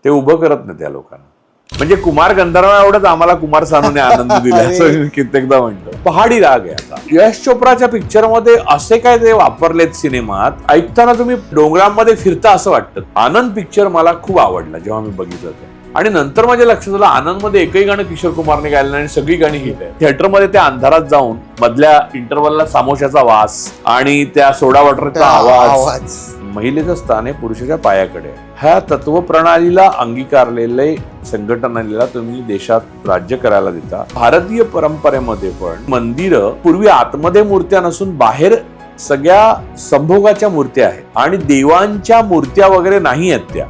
ते उभं करत नाही त्या लोकांना. म्हणजे कुमार गंधर्व एवढंच आम्हाला कुमार सानूने आनंद दिला असं मी कित्येकदा म्हणतो. पहाडी राग आहे आता. यश चोप्राच्या पिक्चर मध्ये असे काय ते वापरलेत सिनेमात, ऐकताना तुम्ही डोंगरांमध्ये फिरता असं वाटतं. आनंद पिक्चर मला खूप आवडला जेव्हा मी बघितलं ते. आणि नंतर माझ्या लक्षात आलं आनंद मध्ये एकही गाणं किशोर कुमारने गायलं आणि सगळी गाणी हिट आहे. थिएटरमध्ये त्या अंधारात जाऊन मधल्या इंटरव्हलला सामोशाचा वास आणि त्या सोडा वॉटरचा आवाज. महिलेचं स्थान हे पुरुषाच्या पायाकडे. ह्या तत्वप्रणालीला अंगीकारलेले संघटनेला तुम्ही देशात राज्य करायला देता. भारतीय परंपरेमध्ये पण मंदिरं पूर्वी आतमध्ये मूर्त्या नसून बाहेर सगळ्या संभोगाच्या मूर्त्या आहेत आणि देवांच्या मूर्त्या वगैरे नाही आहेत त्या.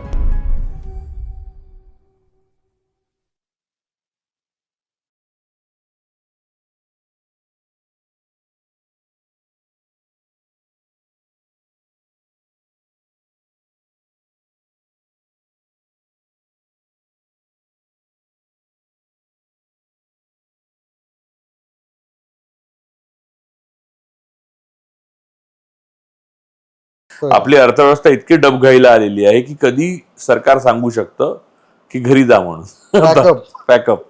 आपली अर्थव्यवस्था इतकी डबघाईला आलेली आहे की कधी सरकार सांगू शकतं की घरी जा म्हणून. पॅकअप